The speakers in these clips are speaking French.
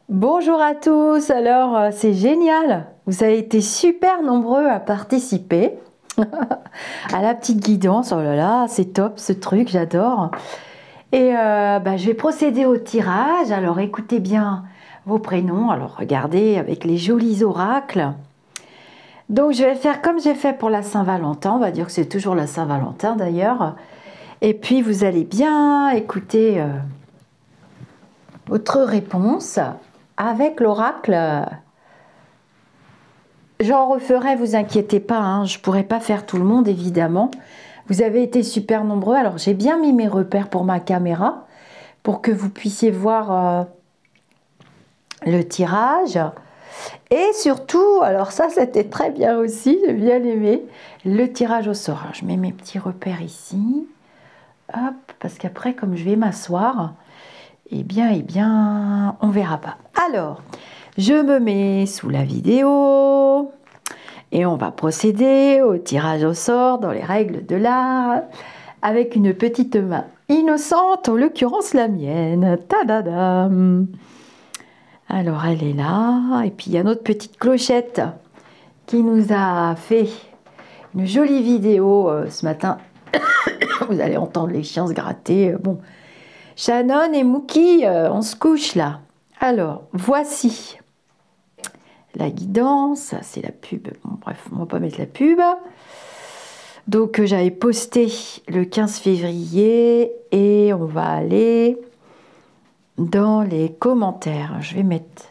Bonjour à tous, alors c'est génial, vous avez été super nombreux à participer à la petite guidance, oh là là, c'est top ce truc, j'adore. Et je vais procéder au tirage, alors écoutez bien vos prénoms, alors regardez avec les jolis oracles. Donc je vais faire comme j'ai fait pour la Saint-Valentin, on va dire que c'est toujours la Saint-Valentin d'ailleurs. Et puis vous allez bien écouter votre réponse avec l'oracle. J'en referai, vous inquiétez pas, hein, je ne pourrai pas faire tout le monde évidemment. Vous avez été super nombreux, alors j'ai bien mis mes repères pour ma caméra pour que vous puissiez voir le tirage. Et surtout, alors ça c'était très bien aussi, j'ai bien aimé, le tirage au sort. Alors, je mets mes petits repères ici, hop, parce qu'après comme je vais m'asseoir, eh bien, on verra pas. Alors, je me mets sous la vidéo. Et on va procéder au tirage au sort dans les règles de l'art avec une petite main innocente, en l'occurrence la mienne. Tadadam! Alors elle est là, et puis il y a notre petite clochette qui nous a fait une jolie vidéo ce matin. Vous allez entendre les chiens se gratter. Bon, Shannon et Mookie, on se couche là. Alors, voici la guidance, c'est la pub. Bon, bref, on va pas mettre la pub. Donc j'avais posté le 15 février et on va aller dans les commentaires. Je vais mettre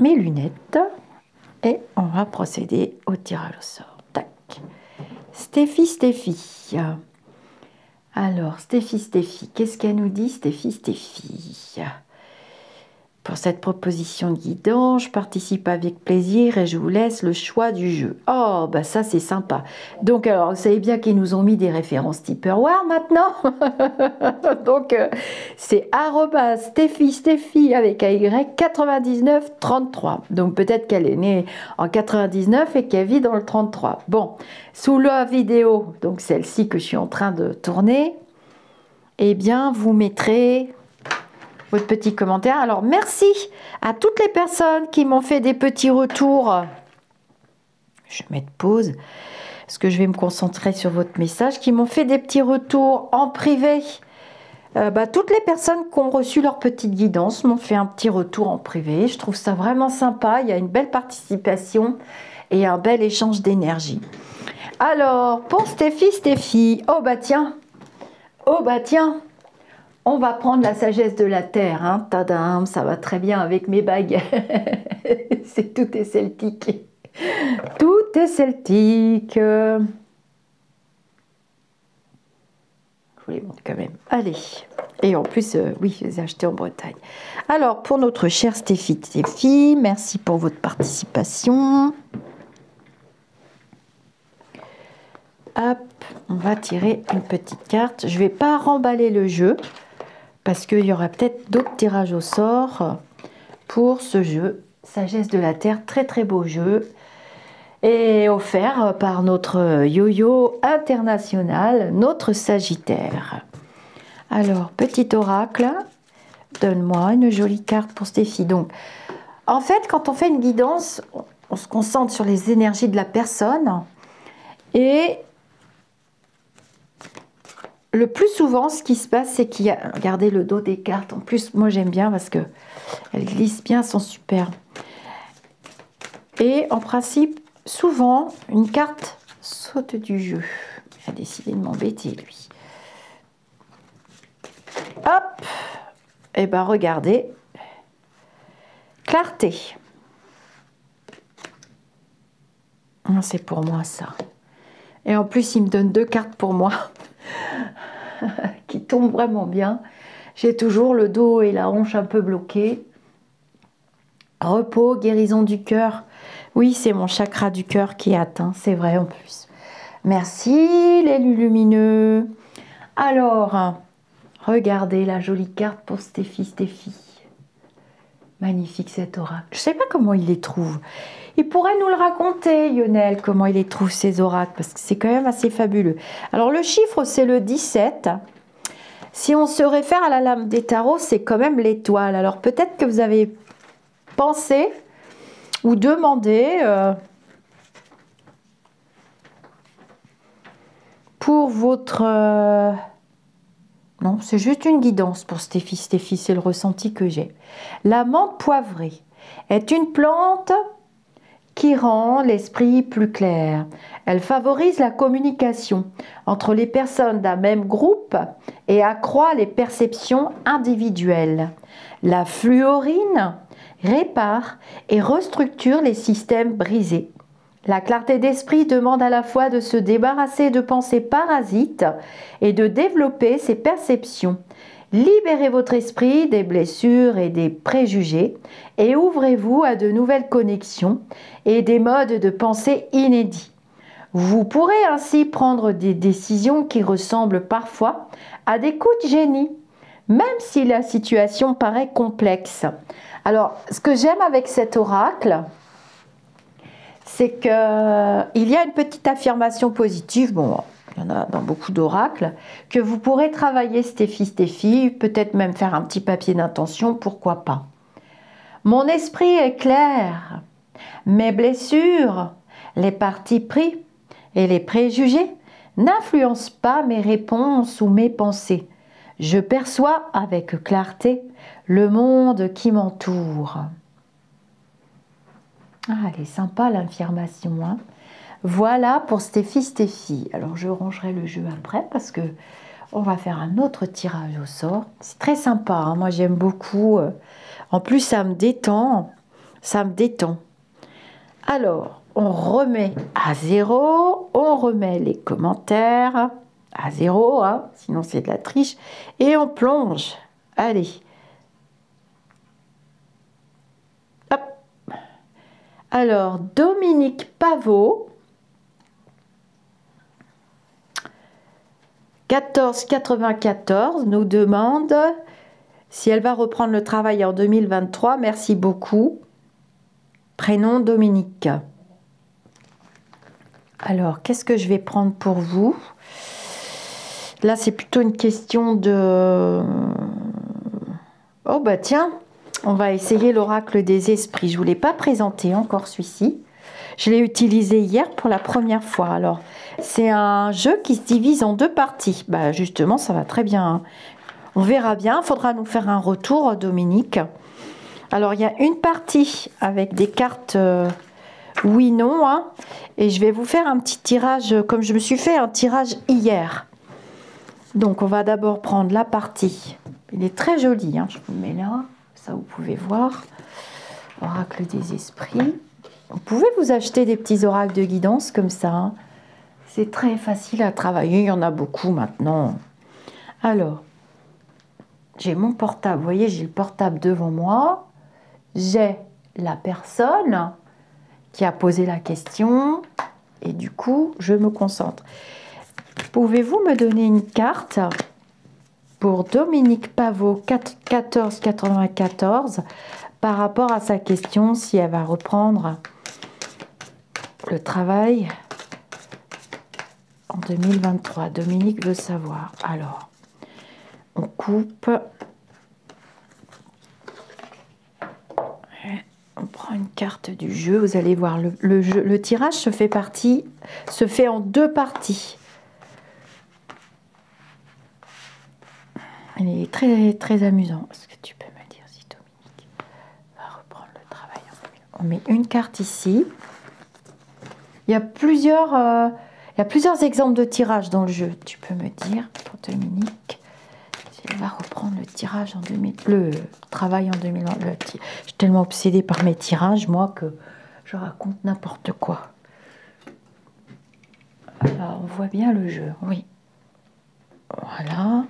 mes lunettes et on va procéder au tirage au sort. Tac. Stéphie. Alors, Stéphie, qu'est-ce qu'elle nous dit, Stéphie? Pour cette proposition de guidance, je participe avec plaisir et je vous laisse le choix du jeu. Oh, bah ça c'est sympa. Donc alors, vous savez bien qu'ils nous ont mis des références Tupperware maintenant. Donc c'est @Steffi avec AY 9933. Donc peut-être qu'elle est née en 99 et qu'elle vit dans le 33. Bon, sous la vidéo, donc celle-ci que je suis en train de tourner, eh bien vous mettrez votre petit commentaire. Alors merci à toutes les personnes qui m'ont fait des petits retours. Je vais mettre pause parce que je vais me concentrer sur votre message, qui m'ont fait des petits retours en privé. Toutes les personnes qui ont reçu leur petite guidance m'ont fait un petit retour en privé. Je trouve ça vraiment sympa. Il y a une belle participation et un bel échange d'énergie. Alors pour Stéphie, oh bah tiens, on va prendre la sagesse de la terre, hein. Tadam, ça va très bien avec mes bagues. Tout est celtique. Tout est celtique. Je vous les montre quand même. Allez. Et en plus, oui, je les ai achetés en Bretagne. Alors, pour notre chère Stéphie, merci pour votre participation. Hop, on va tirer une petite carte. Je ne vais pas remballer le jeu, parce qu'il y aura peut-être d'autres tirages au sort pour ce jeu. Sagesse de la Terre, très très beau jeu. Et offert par notre yo-yo international, notre Sagittaire. Alors, petit oracle, donne-moi une jolie carte pour Stéphie. Donc, en fait, quand on fait une guidance, on se concentre sur les énergies de la personne. Et le plus souvent, ce qui se passe, c'est qu'il y a... Regardez le dos des cartes. En plus, moi, j'aime bien parce qu'elles glissent bien, elles sont super. Et en principe, souvent, une carte saute du jeu. Il a décidé de m'embêter, lui. Hop! Et bien, regardez. Clarté. C'est pour moi, ça. Et en plus, il me donne 2 cartes pour moi. Qui tombent vraiment bien. J'ai toujours le dos et la hanche un peu bloqués. Repos, guérison du cœur. Oui, c'est mon chakra du cœur qui est atteint, c'est vrai en plus. Merci l'élu lumineux. Alors, regardez la jolie carte pour Stéphie. Magnifique cet oracle. Je ne sais pas comment il les trouve. Il pourrait nous le raconter, Lionel, comment il les trouve ces oracles, parce que c'est quand même assez fabuleux. Alors le chiffre, c'est le 17. Si on se réfère à la lame des tarots, c'est quand même l'étoile. Alors peut-être que vous avez pensé ou demandé pour votre... Non, c'est juste une guidance pour Stéphie. Stéphie, c'est le ressenti que j'ai. La menthe poivrée est une plante qui rend l'esprit plus clair. Elle favorise la communication entre les personnes d'un même groupe et accroît les perceptions individuelles. La fluorine répare et restructure les systèmes brisés. La clarté d'esprit demande à la fois de se débarrasser de pensées parasites et de développer ses perceptions. Libérez votre esprit des blessures et des préjugés et ouvrez-vous à de nouvelles connexions et des modes de pensée inédits. Vous pourrez ainsi prendre des décisions qui ressemblent parfois à des coups de génie, même si la situation paraît complexe. Alors, ce que j'aime avec cet oracle, c'est qu'il y a une petite affirmation positive, bon, il y en a dans beaucoup d'oracles, que vous pourrez travailler Stéphie, peut-être même faire un petit papier d'intention, pourquoi pas. Mon esprit est clair, mes blessures, les partis pris et les préjugés n'influencent pas mes réponses ou mes pensées. Je perçois avec clarté le monde qui m'entoure. Ah, elle est sympa l'affirmation, hein. Voilà pour Stéphie. Alors je rangerai le jeu après parce que on va faire un autre tirage au sort. C'est très sympa, hein. Moi j'aime beaucoup. En plus ça me détend. Ça me détend. Alors, on remet à 0. On remet les commentaires à 0, hein, sinon c'est de la triche. Et on plonge. Allez. Hop. Alors, Dominique Pavot. 1494 nous demande si elle va reprendre le travail en 2023. Merci beaucoup. Prénom Dominique. Alors, qu'est-ce que je vais prendre pour vous? Là, c'est plutôt une question de... Oh, bah tiens, on va essayer l'oracle des esprits. Je ne vous l'ai pas présenté encore celui-ci. Je l'ai utilisé hier pour la première fois. Alors, c'est un jeu qui se divise en deux parties. Bah, justement, ça va très bien. On verra bien. Il faudra nous faire un retour, Dominique. Alors, il y a une partie avec des cartes oui, non. Hein, et je vais vous faire un petit tirage, comme je me suis fait un tirage hier. Donc, on va d'abord prendre la partie. Il est très joli. Hein, je vous le mets là. Ça, vous pouvez voir. Oracle des esprits. Vous pouvez vous acheter des petits oracles de guidance comme ça. Hein. C'est très facile à travailler. Il y en a beaucoup maintenant. Alors, j'ai mon portable. Vous voyez, j'ai le portable devant moi. J'ai la personne qui a posé la question. Et du coup, je me concentre. Pouvez-vous me donner une carte pour Dominique Pavot, 1494, par rapport à sa question, si elle va reprendre le travail en 2023. Dominique veut savoir. Alors, on coupe. On prend une carte du jeu. Vous allez voir, le tirage se fait en deux parties. Il est très, très amusant. Est-ce que tu peux me dire si Dominique va reprendre le travail en 2023? On met une carte ici. Il y a plusieurs exemples de tirage dans le jeu. Tu peux me dire, pour Dominique, si elle va reprendre le tirage en 2000, le travail en 2020. Je suis tellement obsédée par mes tirages, moi, que je raconte n'importe quoi. Alors, on voit bien le jeu, oui. Voilà.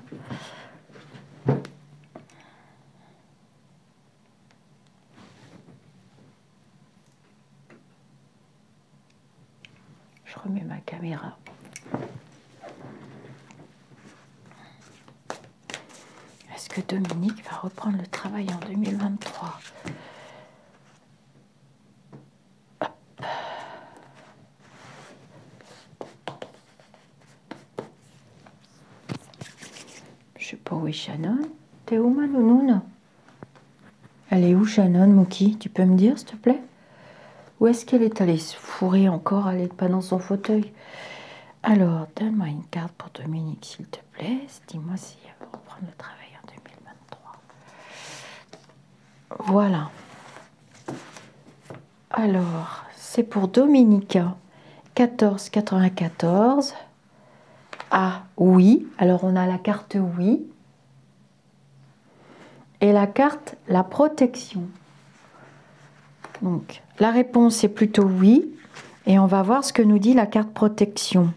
Je remets ma caméra. Est-ce que Dominique va reprendre le travail en 2023? Hop. Je ne sais pas où où est Shannon? T'es où, ma nounoune? Elle est où, Shannon, Mookie? Tu peux me dire, s'il te plaît? Où est-ce qu'elle est allée se fourrer encore? Elle n'est pas dans son fauteuil. Alors, donne-moi une carte pour Dominique, s'il te plaît. Dis-moi si elle va reprendre le travail en 2023. Voilà. Alors, c'est pour Dominique. 14,94. Ah, oui. Alors, on a la carte oui. Et la carte la protection. Donc, la réponse est plutôt oui. Et on va voir ce que nous dit la carte protection.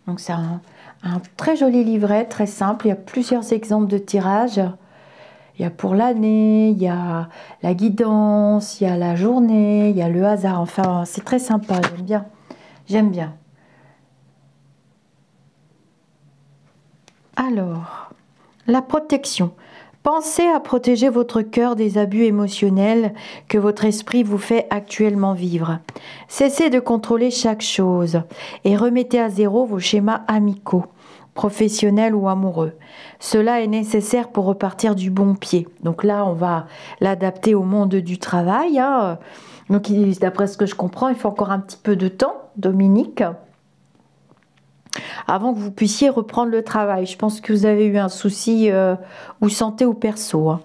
Donc, c'est un très joli livret, très simple. Il y a plusieurs exemples de tirage. Il y a pour l'année, il y a la guidance, il y a la journée, il y a le hasard. Enfin, c'est très sympa, j'aime bien. J'aime bien. Alors, la protection. Pensez à protéger votre cœur des abus émotionnels que votre esprit vous fait actuellement vivre. Cessez de contrôler chaque chose et remettez à zéro vos schémas amicaux, professionnels ou amoureux. Cela est nécessaire pour repartir du bon pied. Donc là, on va l'adapter au monde du travail. Hein. Donc, d'après ce que je comprends, il faut encore un petit peu de temps, Dominique, avant que vous puissiez reprendre le travail. Je pense que vous avez eu un souci ou santé ou perso. Hein.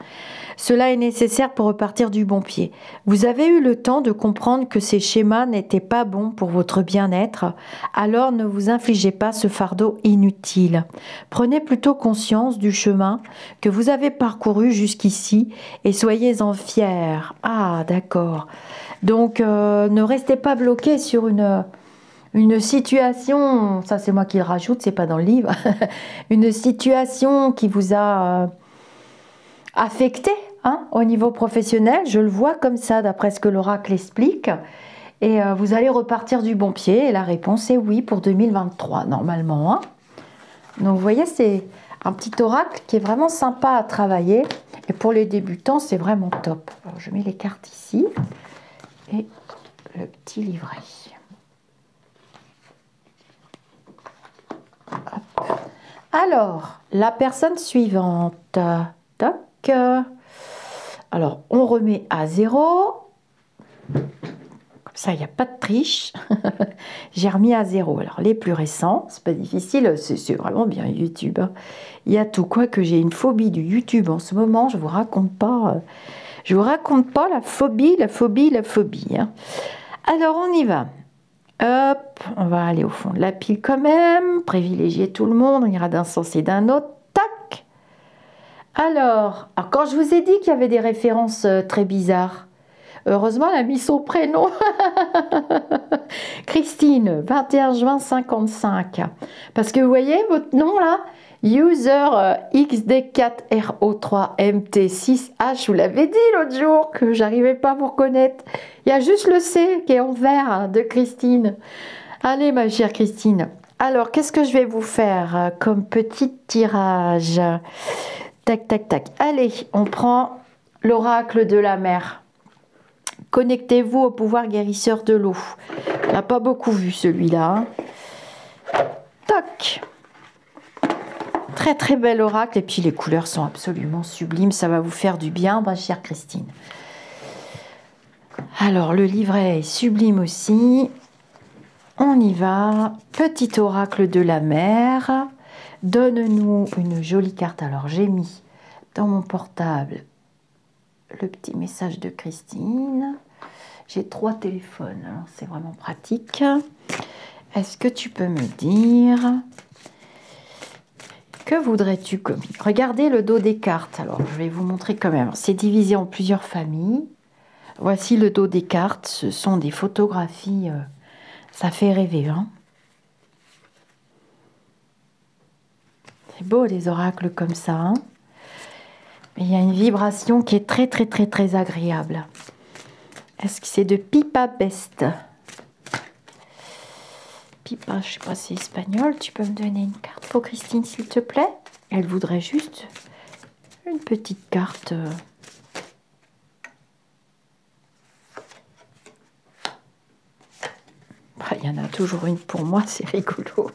Cela est nécessaire pour repartir du bon pied. Vous avez eu le temps de comprendre que ces schémas n'étaient pas bons pour votre bien-être, alors ne vous infligez pas ce fardeau inutile. Prenez plutôt conscience du chemin que vous avez parcouru jusqu'ici et soyez-en fiers. Ah, d'accord. Donc, ne restez pas bloqué sur une situation, ça c'est moi qui le rajoute, c'est pas dans le livre, une situation qui vous a affecté hein, au niveau professionnel, je le vois comme ça d'après ce que l'oracle explique, et vous allez repartir du bon pied, et la réponse est oui pour 2023 normalement. Hein. Donc vous voyez, c'est un petit oracle qui est vraiment sympa à travailler, et pour les débutants c'est vraiment top. Alors je mets les cartes ici, et le petit livret. Hop. Alors, la personne suivante. Toc. Alors, on remet à 0. Comme ça, il n'y a pas de triche. J'ai remis à 0. Alors, les plus récents, c'est pas difficile, c'est vraiment bien YouTube. Hein. Il y a tout. Quoique j'ai une phobie du YouTube en ce moment, je vous raconte pas. Je vous raconte pas la phobie. Hein. Alors, on y va. Hop, on va aller au fond de la pile quand même, privilégier tout le monde, on ira d'un sens et d'un autre, tac. Alors, quand je vous ai dit qu'il y avait des références très bizarres, heureusement elle a mis son prénom. Christine, 21 juin 55. Parce que vous voyez votre nom là, user XD4RO3MT6H, je vous l'avais dit l'autre jour que j'arrivais pas à vous reconnaître. Il y a juste le C qui est en vert hein, de Christine. Allez ma chère Christine. Alors qu'est-ce que je vais vous faire comme petit tirage? Tac, tac, tac. Allez, on prend l'oracle de la mer. Connectez-vous au pouvoir guérisseur de l'eau. On n'a pas beaucoup vu celui-là. Hein. Toc. Très très bel oracle et puis les couleurs sont absolument sublimes. Ça va vous faire du bien, ma chère Christine. Alors le livret est sublime aussi. On y va. Petit oracle de la mer. Donne-nous une jolie carte. Alors j'ai mis dans mon portable le petit message de Christine. J'ai 3 téléphones, alors c'est vraiment pratique. Est-ce que tu peux me dire que voudrais-tu commis? Regardez le dos des cartes. Alors je vais vous montrer quand même. C'est divisé en plusieurs familles. Voici le dos des cartes. Ce sont des photographies. Ça fait rêver, hein? C'est beau les oracles comme ça, hein? Il y a une vibration qui est très très très très agréable. Est-ce que c'est de Pipa Best? Pipa, je ne sais pas si c'est espagnol. Tu peux me donner une carte pour Christine, s'il te plaît? Elle voudrait juste une petite carte. Il y en a toujours une pour moi, c'est rigolo.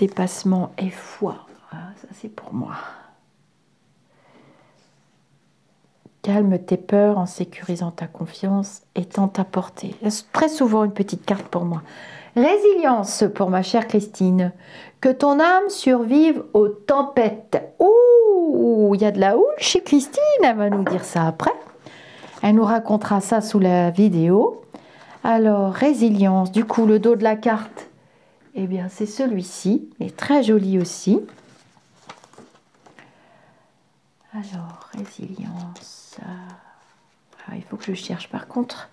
dépassement et foi. Ah, ça, c'est pour moi. Calme tes peurs en sécurisant ta confiance et tente à porter. Très souvent une petite carte pour moi. Résilience pour ma chère Christine. Que ton âme survive aux tempêtes. Ouh, il y a de la houle chez Christine. Elle va nous dire ça après. Elle nous racontera ça sous la vidéo. Alors, résilience. Du coup, le dos de la carte, eh bien, c'est celui-ci. Il est très joli aussi. Alors, résilience. Alors, il faut que je cherche. Par contre,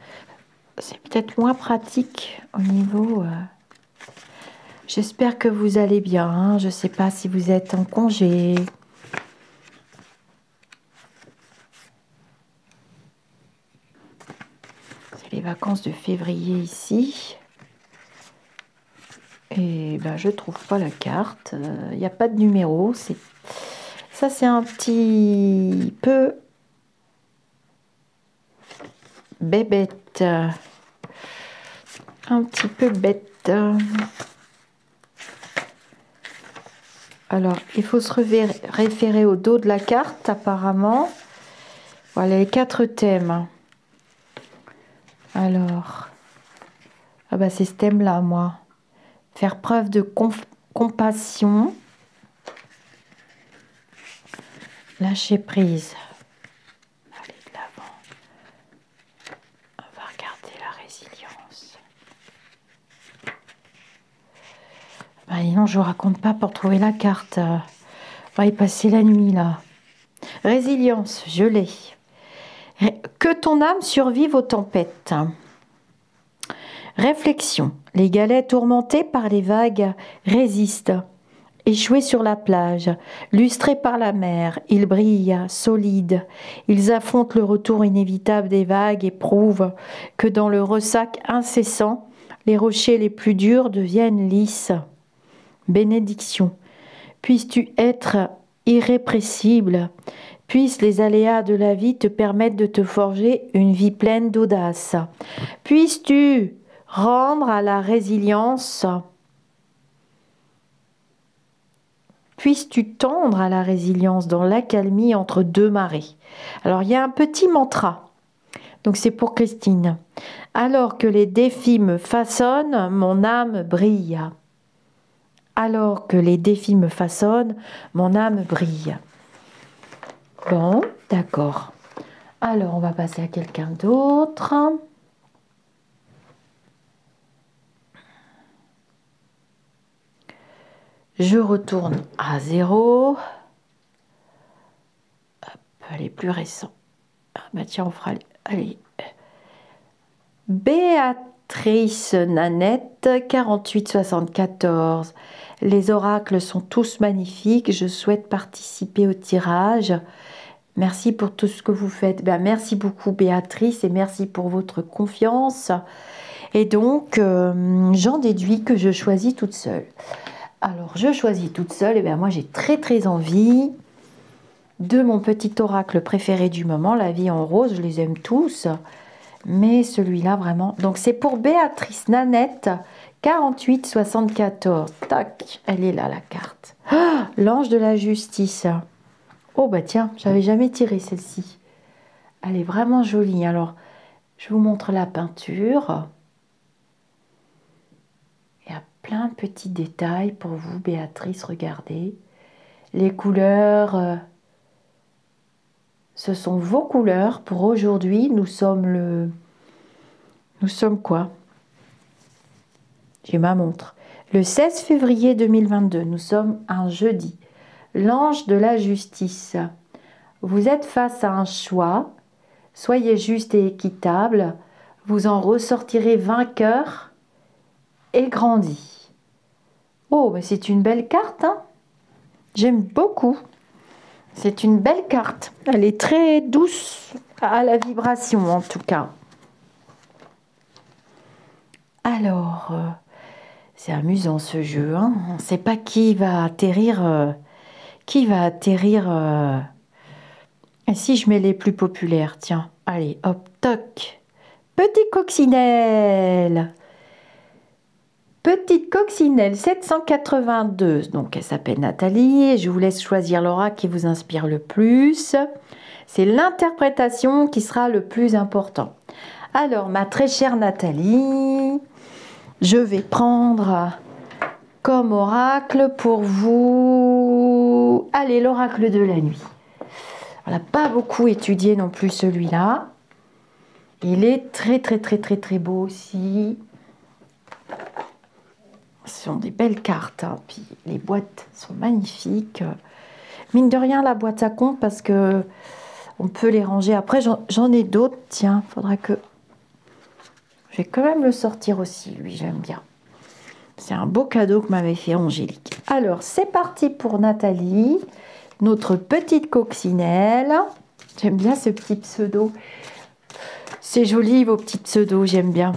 c'est peut-être moins pratique au niveau... J'espère que vous allez bien. Hein. Je ne sais pas si vous êtes en congé. C'est les vacances de février ici. Et ben, je ne trouve pas la carte. Il n'y a pas de numéro. Ça, c'est un petit peu bébête. Un petit peu bête. Alors, il faut se référer au dos de la carte, apparemment. Voilà les 4 thèmes. Alors, ah bah c'est ce thème-là, moi. Faire preuve de compassion. Lâcher prise. Aller de l'avant. On va regarder la résilience. Bah, non, je ne vous raconte pas pour trouver la carte. On va y passer la nuit, là. Résilience, je l'ai. Que ton âme survive aux tempêtes. Réflexion. Les galets tourmentés par les vagues résistent. Échoués sur la plage, lustrés par la mer, ils brillent, solides. Ils affrontent le retour inévitable des vagues et prouvent que dans le ressac incessant, les rochers les plus durs deviennent lisses. Bénédiction. Puisses-tu être irrépressible, puissent les aléas de la vie te permettre de te forger une vie pleine d'audace. Puisses-tu rendre à la résilience, puisses-tu tendre à la résilience dans l'accalmie entre 2 marées. Alors, il y a un petit mantra. Donc, c'est pour Christine. Alors que les défis me façonnent, mon âme brille. Alors que les défis me façonnent, mon âme brille. Bon, d'accord. Alors, on va passer à quelqu'un d'autre. Je retourne à 0. Hop, les plus récents. Ah bah tiens, on fera... Allez. Béatrice Nanette, 4874. Les oracles sont tous magnifiques. Je souhaite participer au tirage. Merci pour tout ce que vous faites. Ben, merci beaucoup Béatrice et merci pour votre confiance. Et donc, j'en déduis que je choisis toute seule. Alors, je choisis toute seule. Et bien, moi, j'ai très envie de mon petit oracle préféré du moment, la vie en rose. Je les aime tous. Mais celui-là, vraiment... Donc, c'est pour Béatrice Nanette, 4874. Tac, elle est là, la carte. Ah, l'ange de la justice. Oh, bah tiens, j'avais jamais tiré celle-ci. Elle est vraiment jolie. Alors, je vous montre la peinture. Il y a plein de petits détails pour vous, Béatrice, regardez. Les couleurs, ce sont vos couleurs pour aujourd'hui. Nous sommes quoi? J'ai ma montre. Le 16 février 2022, nous sommes un jeudi. L'ange de la justice. Vous êtes face à un choix. Soyez juste et équitable. Vous en ressortirez vainqueur et grandi. Oh, mais c'est une belle carte, hein? J'aime beaucoup. C'est une belle carte. Elle est très douce à la vibration, en tout cas. Alors, c'est amusant ce jeu, hein? On ne sait pas qui va atterrir. Et si je mets les plus populaires, tiens, allez, hop, toc. Petit coccinelle. petite coccinelle 782, donc elle s'appelle Nathalie, et je vous laisse choisir l'oracle qui vous inspire le plus. C'est l'interprétation qui sera le plus important. Alors, ma très chère Nathalie, je vais prendre comme oracle pour vous... Allez, l'oracle de la nuit. On n'a pas beaucoup étudié non plus celui-là. Il est très beau aussi. Ce sont des belles cartes, hein. Puis les boîtes sont magnifiques. Mine de rien, la boîte ça compte parce que on peut les ranger. Après, j'en ai d'autres. Tiens, faudra que... Je vais quand même le sortir aussi, lui, j'aime bien. C'est un beau cadeau que m'avait fait Angélique. Alors, c'est parti pour Nathalie, notre petite coccinelle. J'aime bien ce petit pseudo. C'est joli, vos petits pseudos, j'aime bien.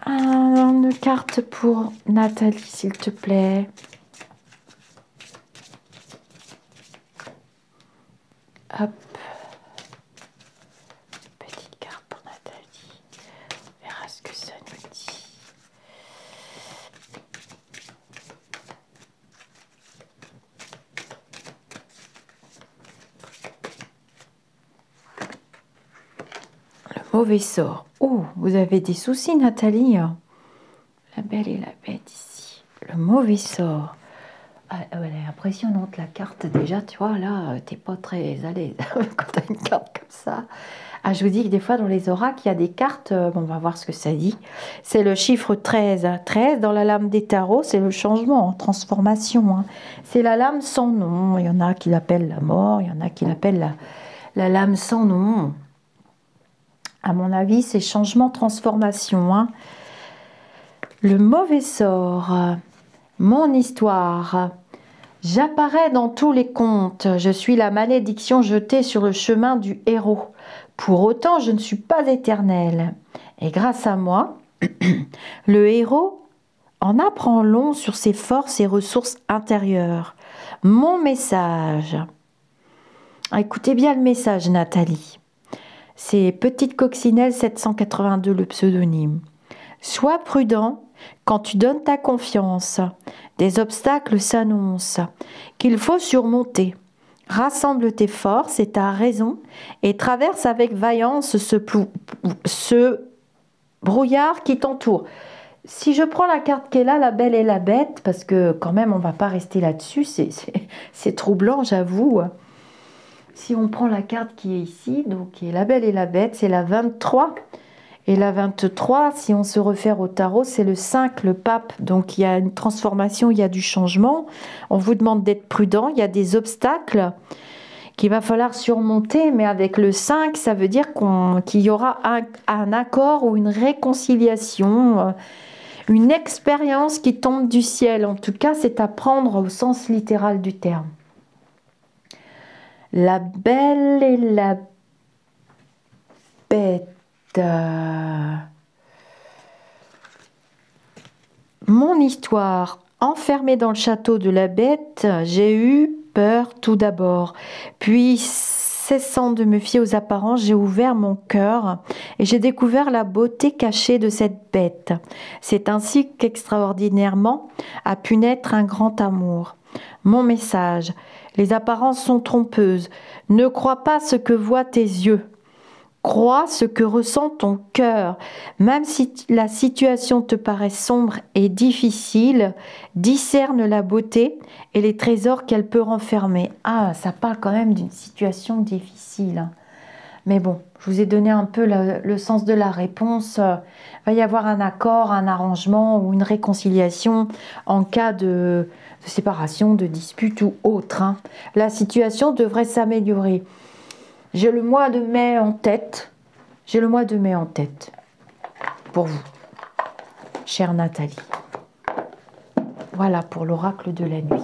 Une carte pour Nathalie, s'il te plaît. Hop. Petite carte pour Nathalie. On verra ce que ça nous dit. Le mauvais sort. Oh, vous avez des soucis, Nathalie. La belle et la bête ici. Le mauvais sort. Ah, elle est impressionnante la carte déjà, tu vois, là, t'es pas très à l'aise quand t'as une carte comme ça. Ah, je vous dis que des fois dans les oracles, il y a des cartes, bon, on va voir ce que ça dit. C'est le chiffre 13. 13 dans la lame des tarots, c'est le changement, transformation. Hein. C'est la lame sans nom. Il y en a qui l'appellent la mort, il y en a qui l'appellent la lame sans nom. À mon avis, c'est changement, transformation. Hein. Le mauvais sort. Mon histoire. J'apparais dans tous les contes, je suis la malédiction jetée sur le chemin du héros. Pour autant, je ne suis pas éternelle. Et grâce à moi, le héros en apprend long sur ses forces et ressources intérieures. Mon message. Écoutez bien le message, Nathalie. C'est Petite Coccinelle 782, le pseudonyme. Sois prudent quand tu donnes ta confiance. Des obstacles s'annoncent qu'il faut surmonter. Rassemble tes forces et ta raison et traverse avec vaillance ce brouillard qui t'entoure. Si je prends la carte qui est là, la belle et la bête, parce que quand même on va pas rester là-dessus, c'est troublant, j'avoue. Si on prend la carte qui est ici, donc qui est la belle et la bête, c'est la 23. Et la 23, si on se réfère au tarot, c'est le 5, le pape. Donc il y a une transformation, il y a du changement. On vous demande d'être prudent, il y a des obstacles qu'il va falloir surmonter. Mais avec le 5, ça veut dire qu'il y aura un accord ou une réconciliation, une expérience qui tombe du ciel. En tout cas, c'est à prendre au sens littéral du terme. La belle et la bête. Mon histoire. Enfermée dans le château de la bête, j'ai eu peur tout d'abord. Puis, cessant de me fier aux apparences, j'ai ouvert mon cœur et j'ai découvert la beauté cachée de cette bête. C'est ainsi qu'extraordinairement a pu naître un grand amour. Mon message. Les apparences sont trompeuses. Ne crois pas ce que voient tes yeux. Crois ce que ressent ton cœur. Même si la situation te paraît sombre et difficile, discerne la beauté et les trésors qu'elle peut renfermer. Ah, ça parle quand même d'une situation difficile. Mais bon, je vous ai donné un peu le sens de la réponse. Il va y avoir un accord, un arrangement ou une réconciliation en cas de séparation, de dispute ou autre. Hein. La situation devrait s'améliorer. J'ai le mois de mai en tête. J'ai le mois de mai en tête. Pour vous, chère Nathalie. Voilà pour l'oracle de la nuit.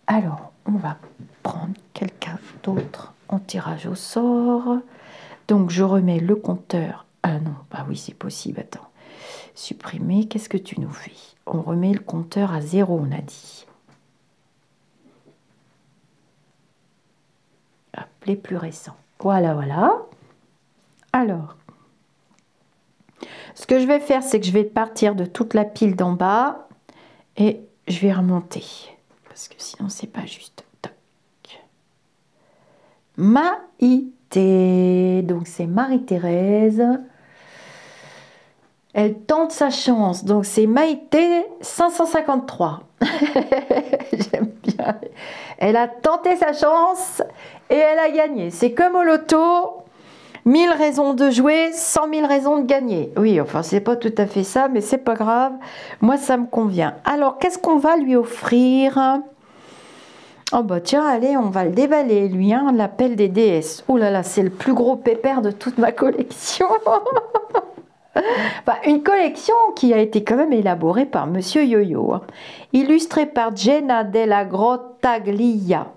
Alors, on va prendre quelqu'un d'autre en tirage au sort. Donc, je remets le compteur. Ah non, bah oui, c'est possible. Attends. Supprimer, qu'est-ce que tu nous fais? On remet le compteur à 0, on a dit. Hop, les plus récents. Voilà, voilà. Alors, ce que je vais faire, c'est que je vais partir de toute la pile d'en bas Et je vais remonter, parce que sinon c'est pas juste. Toc. Maïté, donc c'est Marie-Thérèse. Elle tente sa chance, donc c'est Maïté 553. J'aime bien. Elle a tenté sa chance et elle a gagné. C'est comme au loto, 1000 raisons de jouer, 100 000 raisons de gagner. Oui, enfin, c'est pas tout à fait ça, mais c'est pas grave. Moi, ça me convient. Alors, qu'est-ce qu'on va lui offrir? Oh bah tiens, allez, on va le déballer, lui, hein, l'appel des déesses. Oh là là, c'est le plus gros pépère de toute ma collection. Enfin, une collection qui a été quand même élaborée par Monsieur Yo-Yo, hein. Illustrée par Jenna della Grottaglia.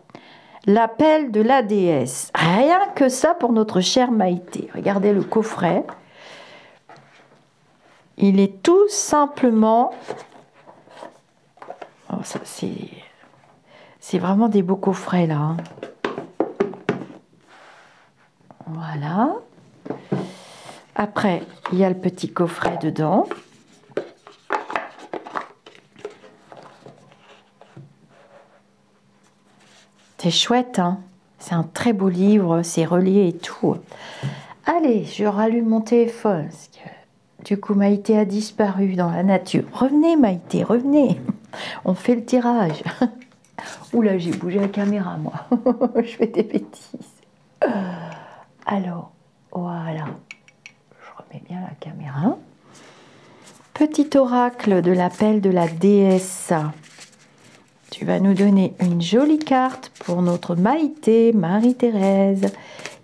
L'appel de la déesse. Rien que ça pour notre chère Maïté. Regardez le coffret. Il est tout simplement... Oh, c'est vraiment des beaux coffrets là, hein. Voilà. Après, il y a le petit coffret dedans. C'est chouette, hein? C'est un très beau livre, c'est relié et tout. Allez, je rallume mon téléphone, parce que du coup Maïté a disparu dans la nature. Revenez Maïté, revenez. On fait le tirage. Oula, j'ai bougé la caméra, moi. Je fais des bêtises. Alors, voilà. Je remets bien la caméra. Petit oracle de l'appel de la déesse. Tu vas nous donner une jolie carte pour notre Maïté, Marie-Thérèse,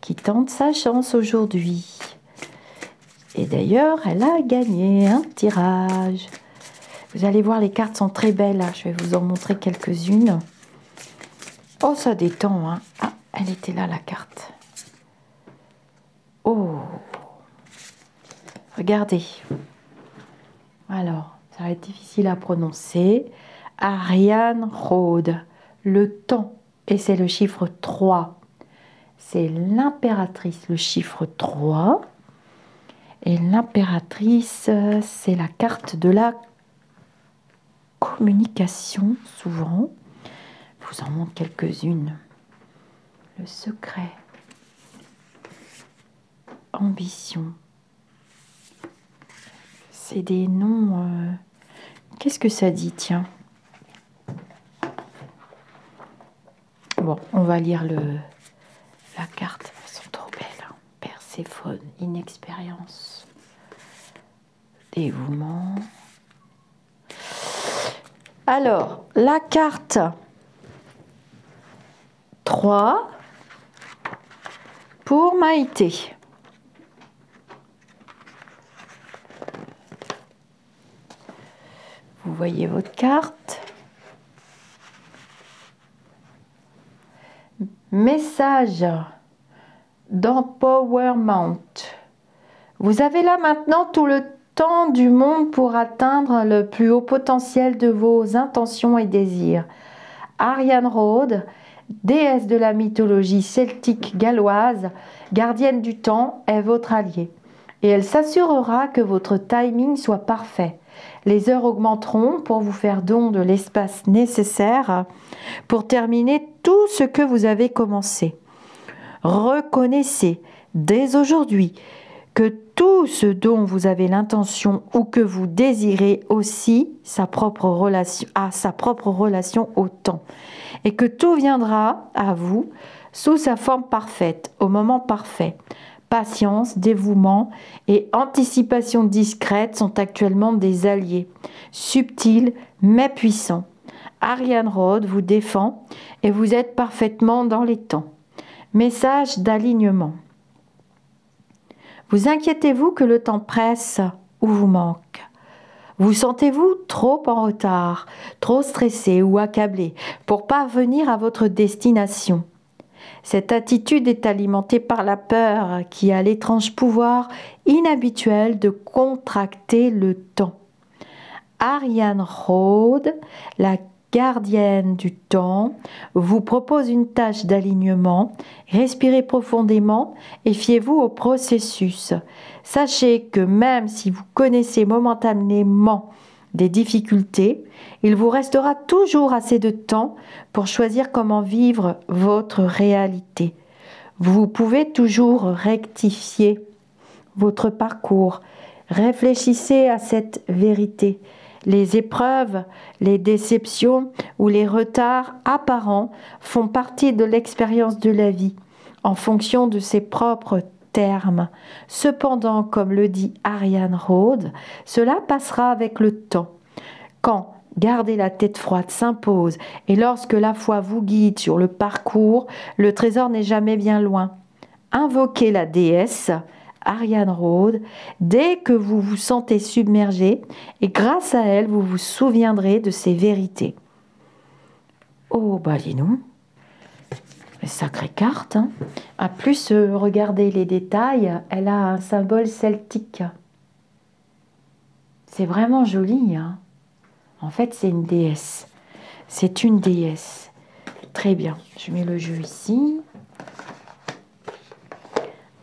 qui tente sa chance aujourd'hui. Et d'ailleurs, elle a gagné un tirage. Vous allez voir, les cartes sont très belles. Je vais vous en montrer quelques-unes. Oh, ça détend, hein. Ah, elle était là, la carte. Oh, regardez. Alors, ça va être difficile à prononcer. Ariane Rhode, le temps, et c'est le chiffre 3. C'est l'impératrice, le chiffre 3. Et l'impératrice, c'est la carte de la communication, souvent. Je vous en montre quelques-unes. Le secret. Ambition. C'est des noms... Qu'est-ce que ça dit, tiens? Bon, on va lire la carte. Elles sont trop belles, hein. Perséphone, inexpérience, dévouement. Alors, la carte 3 pour Maïté. Vous voyez votre carte. Message d'empowerment. Vous avez là maintenant tout le temps du monde pour atteindre le plus haut potentiel de vos intentions et désirs. Ariane Rhode, déesse de la mythologie celtique galloise, gardienne du temps, est votre alliée. Et elle s'assurera que votre timing soit parfait. Les heures augmenteront pour vous faire don de l'espace nécessaire pour terminer tout ce que vous avez commencé. Reconnaissez dès aujourd'hui que tout ce dont vous avez l'intention ou que vous désirez aussi a sa propre relation au temps et que tout viendra à vous sous sa forme parfaite, au moment parfait. Patience, dévouement et anticipation discrète sont actuellement des alliés, subtils mais puissants. Ariane Rhode vous défend et vous êtes parfaitement dans les temps. Message d'alignement. Vous inquiétez-vous que le temps presse ou vous manque? Vous sentez-vous trop en retard, trop stressé ou accablé pour parvenir à votre destination? Cette attitude est alimentée par la peur qui a l'étrange pouvoir inhabituel de contracter le temps. Ariane Rhode, la gardienne du temps, vous propose une tâche d'alignement. Respirez profondément et fiez-vous au processus. Sachez que même si vous connaissez momentanément des difficultés, il vous restera toujours assez de temps pour choisir comment vivre votre réalité. Vous pouvez toujours rectifier votre parcours. Réfléchissez à cette vérité. Les épreuves, les déceptions ou les retards apparents font partie de l'expérience de la vie, en fonction de ses propres termes. Cependant, comme le dit Ariane Rhodes, cela passera avec le temps. Quand garder la tête froide s'impose et lorsque la foi vous guide sur le parcours, le trésor n'est jamais bien loin. Invoquez la déesse Ariane Rhodes dès que vous vous sentez submergé et grâce à elle, vous vous souviendrez de ces vérités. Oh, bah dis donc, sacrée carte. Hein. À plus, regardez les détails, elle a un symbole celtique. C'est vraiment joli. Hein. En fait, c'est une déesse. C'est une déesse. Très bien, je mets le jeu ici.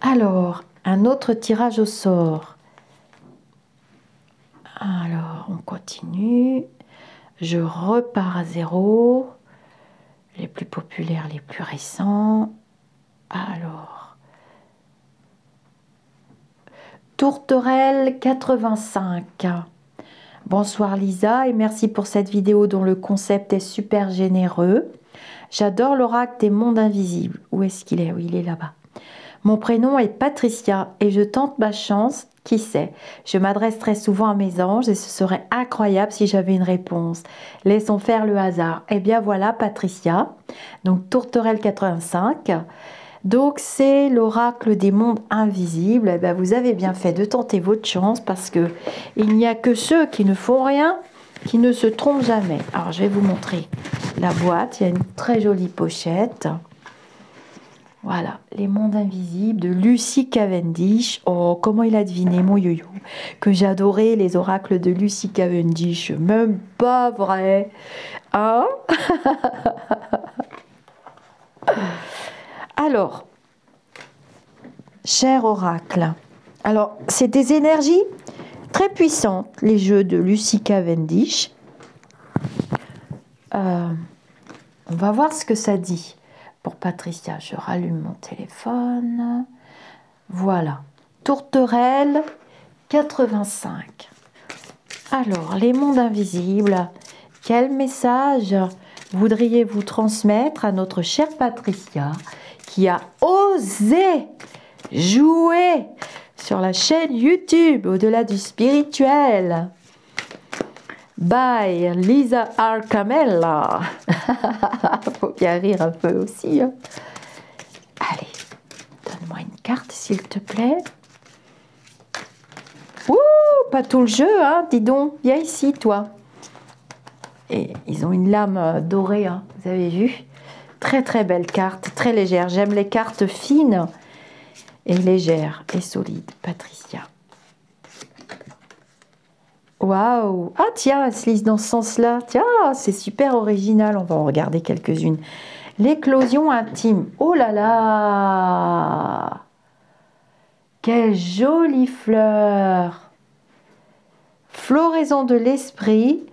Alors, un autre tirage au sort. Alors, on continue. Je repars à 0. Les plus populaires, les plus récents. Alors, Tourterelle 85. Bonsoir Lisa et merci pour cette vidéo dont le concept est super généreux. J'adore l'oracle des mondes invisibles. Où est-ce qu'il est? Oui, il est là-bas. Mon prénom est Patricia et je tente ma chance. Qui sait? Je m'adresse très souvent à mes anges et ce serait incroyable si j'avais une réponse. Laissons faire le hasard. Eh bien voilà Patricia, donc Tourterelle 85. Donc c'est l'oracle des mondes invisibles. Eh bien, vous avez bien fait de tenter votre chance parce que il n'y a que ceux qui ne font rien qui ne se trompent jamais. Alors je vais vous montrer la boîte. Il y a une très jolie pochette. Voilà, les mondes invisibles de Lucy Cavendish. Oh, comment il a deviné, mon yo-yo, que j'adorais les oracles de Lucy Cavendish. Même pas vrai. Hein? Alors, cher oracle, alors c'est des énergies très puissantes, les jeux de Lucy Cavendish. On va voir ce que ça dit. Pour Patricia, je rallume mon téléphone. Voilà. Tourterelle 85. Alors, les mondes invisibles, quel message voudriez-vous transmettre à notre chère Patricia qui a osé jouer sur la chaîne YouTube Au-delà du spirituel? By Lisa Arcamella. Faut bien rire un peu aussi. Hein. Allez, donne-moi une carte s'il te plaît. Ouh, pas tout le jeu, hein, dis donc. Viens ici, toi. Et ils ont une lame dorée, hein, vous avez vu? Très très belle carte, très légère. J'aime les cartes fines et légères et solides. Patricia. Waouh! Ah tiens, elle se lise dans ce sens-là. Tiens, c'est super original. On va en regarder quelques-unes. L'éclosion intime. Oh là là! Quelle jolie fleur! Floraison de l'esprit,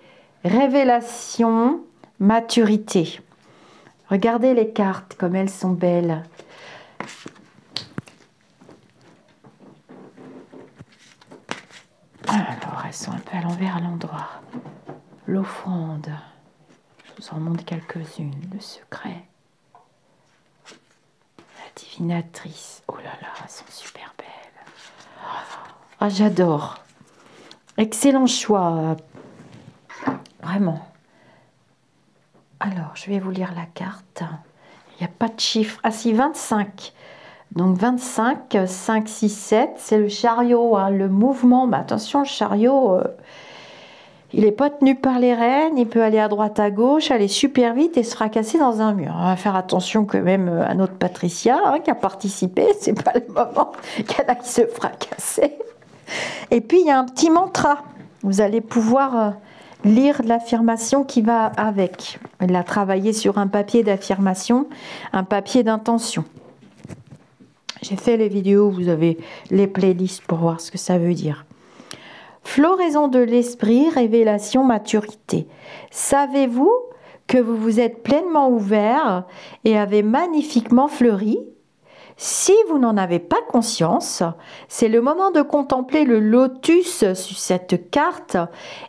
révélation, maturité. Regardez les cartes, comme elles sont belles. Alors, elles sont un peu à l'envers, à l'endroit. L'offrande. Je vous en montre quelques-unes. Le secret. La divinatrice. Oh là là, elles sont super belles. Ah, j'adore. Excellent choix. Vraiment. Alors, je vais vous lire la carte. Il n'y a pas de chiffre. Ah si, 25. Donc 25, 5, 6, 7, c'est le chariot, hein, le mouvement. Mais attention, le chariot, il n'est pas tenu par les rênes, il peut aller à droite, à gauche, aller super vite et se fracasser dans un mur. On va faire attention quand même à notre Patricia, hein, qui a participé, c'est pas le moment qu'elle aille se fracasser. Et puis il y a un petit mantra, vous allez pouvoir lire l'affirmation qui va avec. Elle a travaillé sur un papier d'affirmation, un papier d'intention. J'ai fait les vidéos, vous avez les playlists pour voir ce que ça veut dire. Floraison de l'esprit, révélation, maturité. Savez-vous que vous vous êtes pleinement ouvert et avez magnifiquement fleuri? Si vous n'en avez pas conscience, c'est le moment de contempler le lotus sur cette carte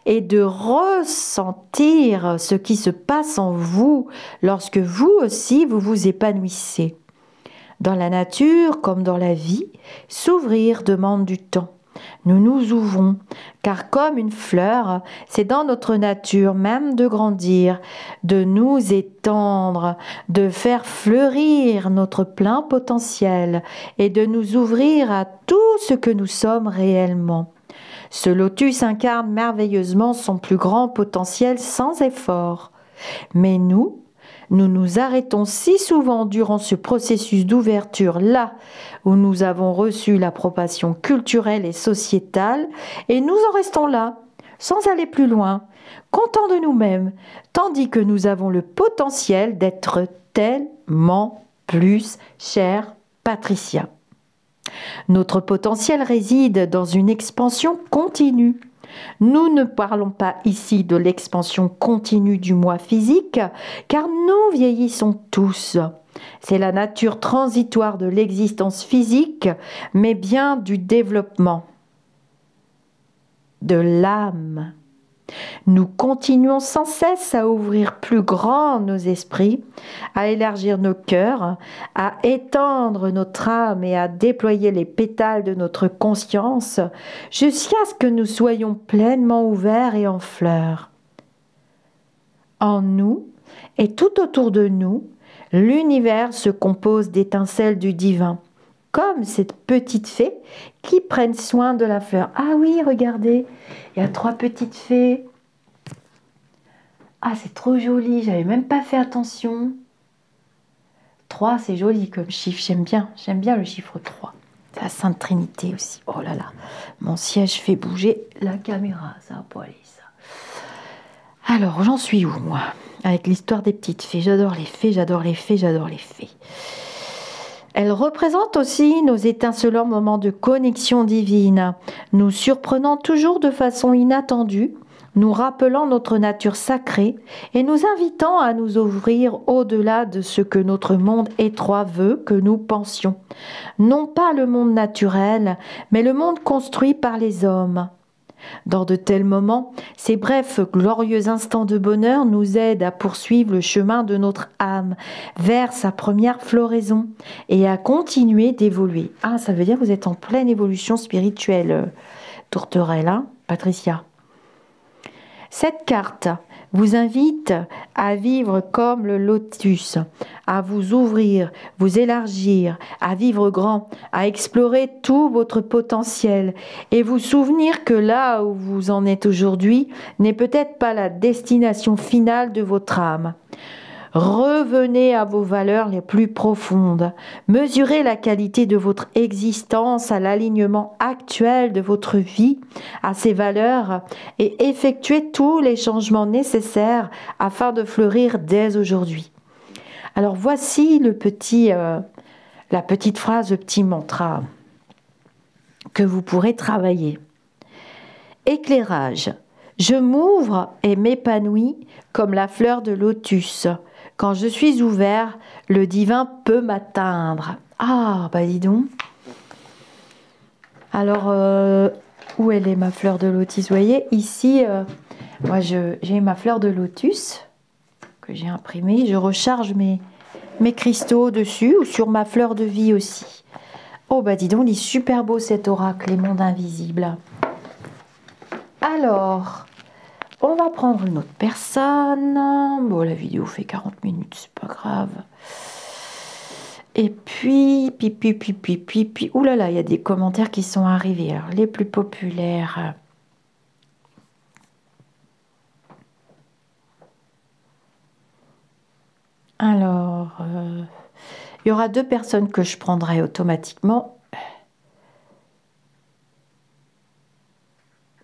et de ressentir ce qui se passe en vous lorsque vous aussi vous vous épanouissez. Dans la nature comme dans la vie, s'ouvrir demande du temps. Nous nous ouvrons, car comme une fleur, c'est dans notre nature même de grandir, de nous étendre, de faire fleurir notre plein potentiel et de nous ouvrir à tout ce que nous sommes réellement. Ce lotus incarne merveilleusement son plus grand potentiel sans effort. Mais nous nous arrêtons si souvent durant ce processus d'ouverture là où nous avons reçu l'approbation culturelle et sociétale et nous en restons là, sans aller plus loin, contents de nous-mêmes, tandis que nous avons le potentiel d'être tellement plus, chère Patricia. Notre potentiel réside dans une expansion continue. Nous ne parlons pas ici de l'expansion continue du moi physique, car nous vieillissons tous. C'est la nature transitoire de l'existence physique, mais bien du développement de l'âme. Nous continuons sans cesse à ouvrir plus grand nos esprits, à élargir nos cœurs, à étendre notre âme et à déployer les pétales de notre conscience jusqu'à ce que nous soyons pleinement ouverts et en fleurs. En nous et tout autour de nous, l'univers se compose d'étincelles du divin, comme cette petite fée qui prennent soin de la fleur. Ah oui, regardez, il y a 3 petites fées. Ah, c'est trop joli, j'avais même pas fait attention. 3, c'est joli comme chiffre, j'aime bien le chiffre 3. C'est la Sainte Trinité aussi. Oh là là, mon siège fait bouger la caméra, ça va pas aller ça. Alors, j'en suis où moi? Avec l'histoire des petites fées, j'adore les fées, j'adore les fées, j'adore les fées. Elles représentent aussi nos étincelants moments de connexion divine, nous surprenant toujours de façon inattendue, nous rappelant notre nature sacrée et nous invitant à nous ouvrir au-delà de ce que notre monde étroit veut que nous pensions. Non pas le monde naturel, mais le monde construit par les hommes. Dans de tels moments, ces brefs, glorieux instants de bonheur nous aident à poursuivre le chemin de notre âme vers sa première floraison et à continuer d'évoluer. Ah, ça veut dire que vous êtes en pleine évolution spirituelle, tourterelle, hein, Patricia. Cette carte vous invite à vivre comme le lotus, à vous ouvrir, vous élargir, à vivre grand, à explorer tout votre potentiel et vous souvenir que là où vous en êtes aujourd'hui n'est peut-être pas la destination finale de votre âme. Revenez à vos valeurs les plus profondes. Mesurez la qualité de votre existence à l'alignement actuel de votre vie, à ces valeurs et effectuez tous les changements nécessaires afin de fleurir dès aujourd'hui. Alors voici la petite phrase, le petit mantra que vous pourrez travailler. Éclairage. Je m'ouvre et m'épanouis comme la fleur de lotus. Quand je suis ouvert, le divin peut m'atteindre. Ah, bah dis donc. Alors, où elle est ma fleur de lotus? Vous voyez, ici, moi j'ai ma fleur de lotus que j'ai imprimée. Je recharge mes cristaux dessus ou sur ma fleur de vie aussi. Oh, bah dis donc, il est super beau cet oracle, les mondes invisibles. Alors... on va prendre une autre personne. Bon, la vidéo fait 40 minutes, c'est pas grave. Et puis, ouh là là, il y a des commentaires qui sont arrivés. Alors, les plus populaires. Alors, il y aura 2 personnes que je prendrai automatiquement.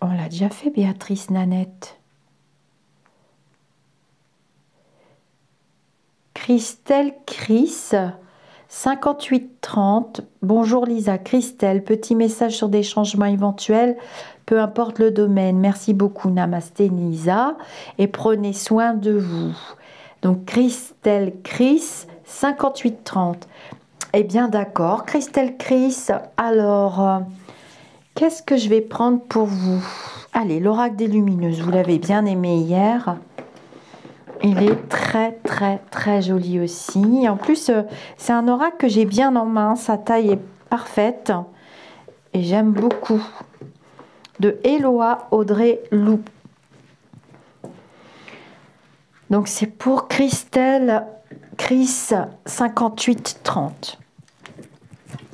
On l'a déjà fait, Béatrice Nanette. Christelle Chris, 5830. Bonjour Lisa, Christelle, petit message sur des changements éventuels, peu importe le domaine. Merci beaucoup, namasté Lisa, et prenez soin de vous. Donc Christelle Chris, 5830. Eh bien d'accord, Christelle Chris, alors, qu'est-ce que je vais prendre pour vous? Allez, l'oracle des lumineuses, vous l'avez bien aimé hier. Il est très très très joli aussi. En plus, c'est un oracle que j'ai bien en main. Sa taille est parfaite. Et j'aime beaucoup. De Eloa Audrey Lou. Donc c'est pour Christelle Chris 5830.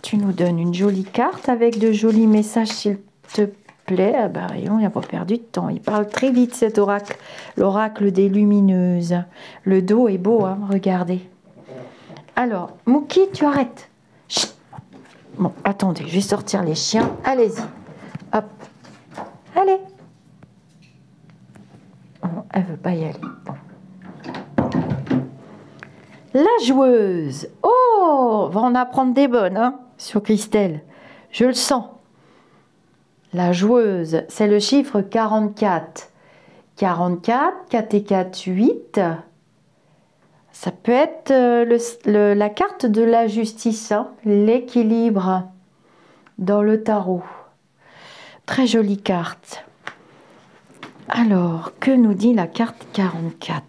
Tu nous donnes une jolie carte avec de jolis messages s'il te plaît. Ah bah il n'a pas perdu de temps. Il parle très vite cet oracle. L'oracle des lumineuses. Le dos est beau, hein, regardez. Alors, Mouki, tu arrêtes. Chut. Bon, attendez, je vais sortir les chiens. Allez-y. Hop. Allez. Oh, elle veut pas y aller. Bon. La joueuse. Oh, on va en apprendre des bonnes, hein, sur Christelle. Je le sens. La joueuse, c'est le chiffre 44. 44, 4 et 4, 8. Ça peut être la carte de la justice, hein, l'équilibre dans le tarot. Très jolie carte. Alors, que nous dit la carte 44?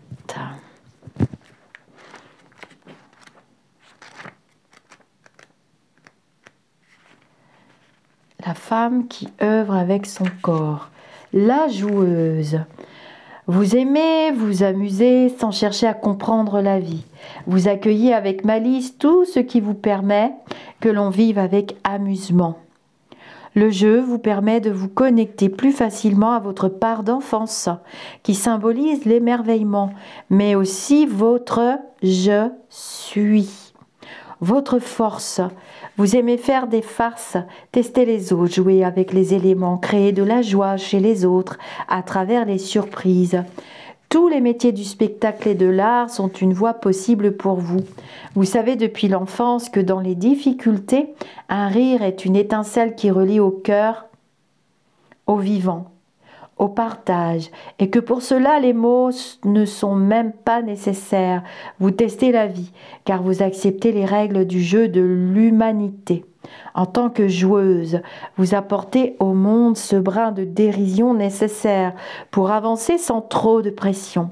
La femme qui œuvre avec son corps. La joueuse. Vous aimez vous amuser sans chercher à comprendre la vie. Vous accueillez avec malice tout ce qui vous permet que l'on vive avec amusement. Le jeu vous permet de vous connecter plus facilement à votre part d'enfance, qui symbolise l'émerveillement, mais aussi votre « je suis ». Votre force. Vous aimez faire des farces, tester les autres, jouer avec les éléments, créer de la joie chez les autres à travers les surprises. Tous les métiers du spectacle et de l'art sont une voie possible pour vous. Vous savez depuis l'enfance que dans les difficultés, un rire est une étincelle qui relie au cœur, au vivant, au partage, et que pour cela les mots ne sont même pas nécessaires. Vous testez la vie, car vous acceptez les règles du jeu de l'humanité. En tant que joueuse, vous apportez au monde ce brin de dérision nécessaire pour avancer sans trop de pression.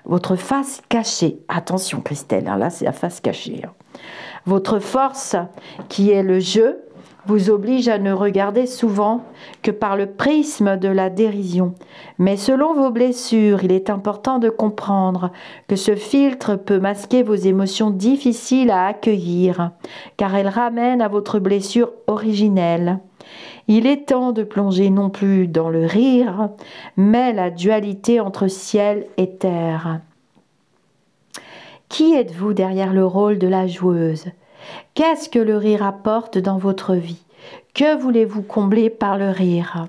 Votre face cachée, attention Christelle, hein, là c'est la face cachée. Hein. Votre force, qui est le jeu, vous oblige à ne regarder souvent que par le prisme de la dérision. Mais selon vos blessures, il est important de comprendre que ce filtre peut masquer vos émotions difficiles à accueillir, car elles ramènent à votre blessure originelle. Il est temps de plonger non plus dans le rire, mais la dualité entre ciel et terre. Qui êtes-vous derrière le rôle de la joueuse ? Qu'est-ce que le rire apporte dans votre vie? Que voulez-vous combler par le rire?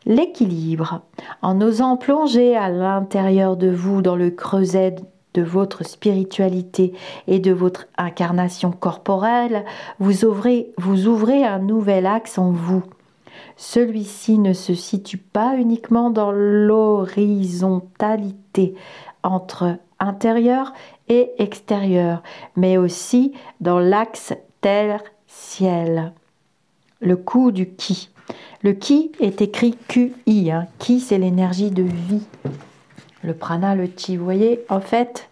L'équilibre. En osant plonger à l'intérieur de vous dans le creuset de votre spiritualité et de votre incarnation corporelle, vous ouvrez un nouvel axe en vous. Celui-ci ne se situe pas uniquement dans l'horizontalité entre intérieur et extérieur, mais aussi dans l'axe terre-ciel. Le coup du ki. Le ki est écrit QI. Hein. Ki, c'est l'énergie de vie. Le prana, le chi. Vous voyez, en fait,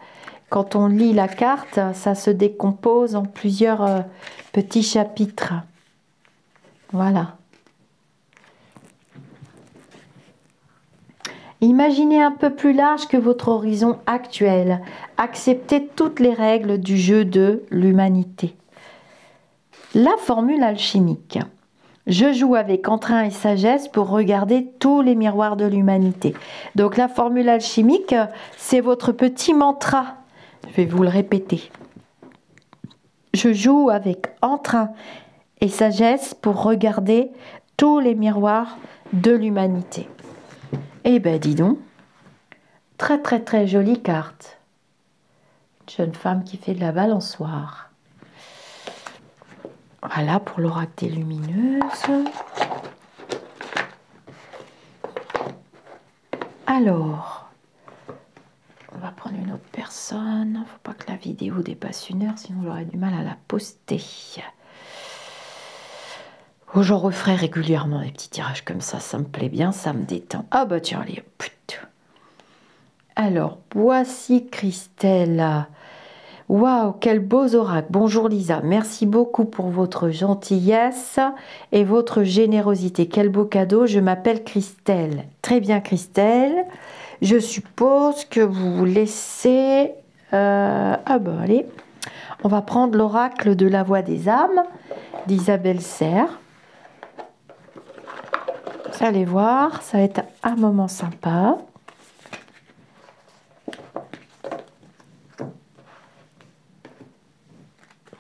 quand on lit la carte, ça se décompose en plusieurs petits chapitres. Voilà. Imaginez un peu plus large que votre horizon actuel. Acceptez toutes les règles du jeu de l'humanité. La formule alchimique. Je joue avec entrain et sagesse pour regarder tous les miroirs de l'humanité. Donc la formule alchimique, c'est votre petit mantra. Je vais vous le répéter. Je joue avec entrain et sagesse pour regarder tous les miroirs de l'humanité. Eh ben dis donc, très très très jolie carte. Une jeune femme qui fait de la balançoire. Voilà pour l'oracle des lumineuses. Alors, on va prendre une autre personne. Faut pas que la vidéo dépasse 1 heure, sinon j'aurai du mal à la poster. Oh, j'en referai régulièrement des petits tirages comme ça me plaît bien, ça me détend. Ah bah tiens, allez, putain. Alors, voici Christelle. Waouh, quels beaux oracles. Bonjour Lisa, merci beaucoup pour votre gentillesse et votre générosité. Quel beau cadeau, je m'appelle Christelle. Très bien Christelle, je suppose que vous vous laissez... Ah bah allez, on va prendre l'oracle de la voix des âmes d'Isabelle Serre. Vous allez voir, ça va être un moment sympa.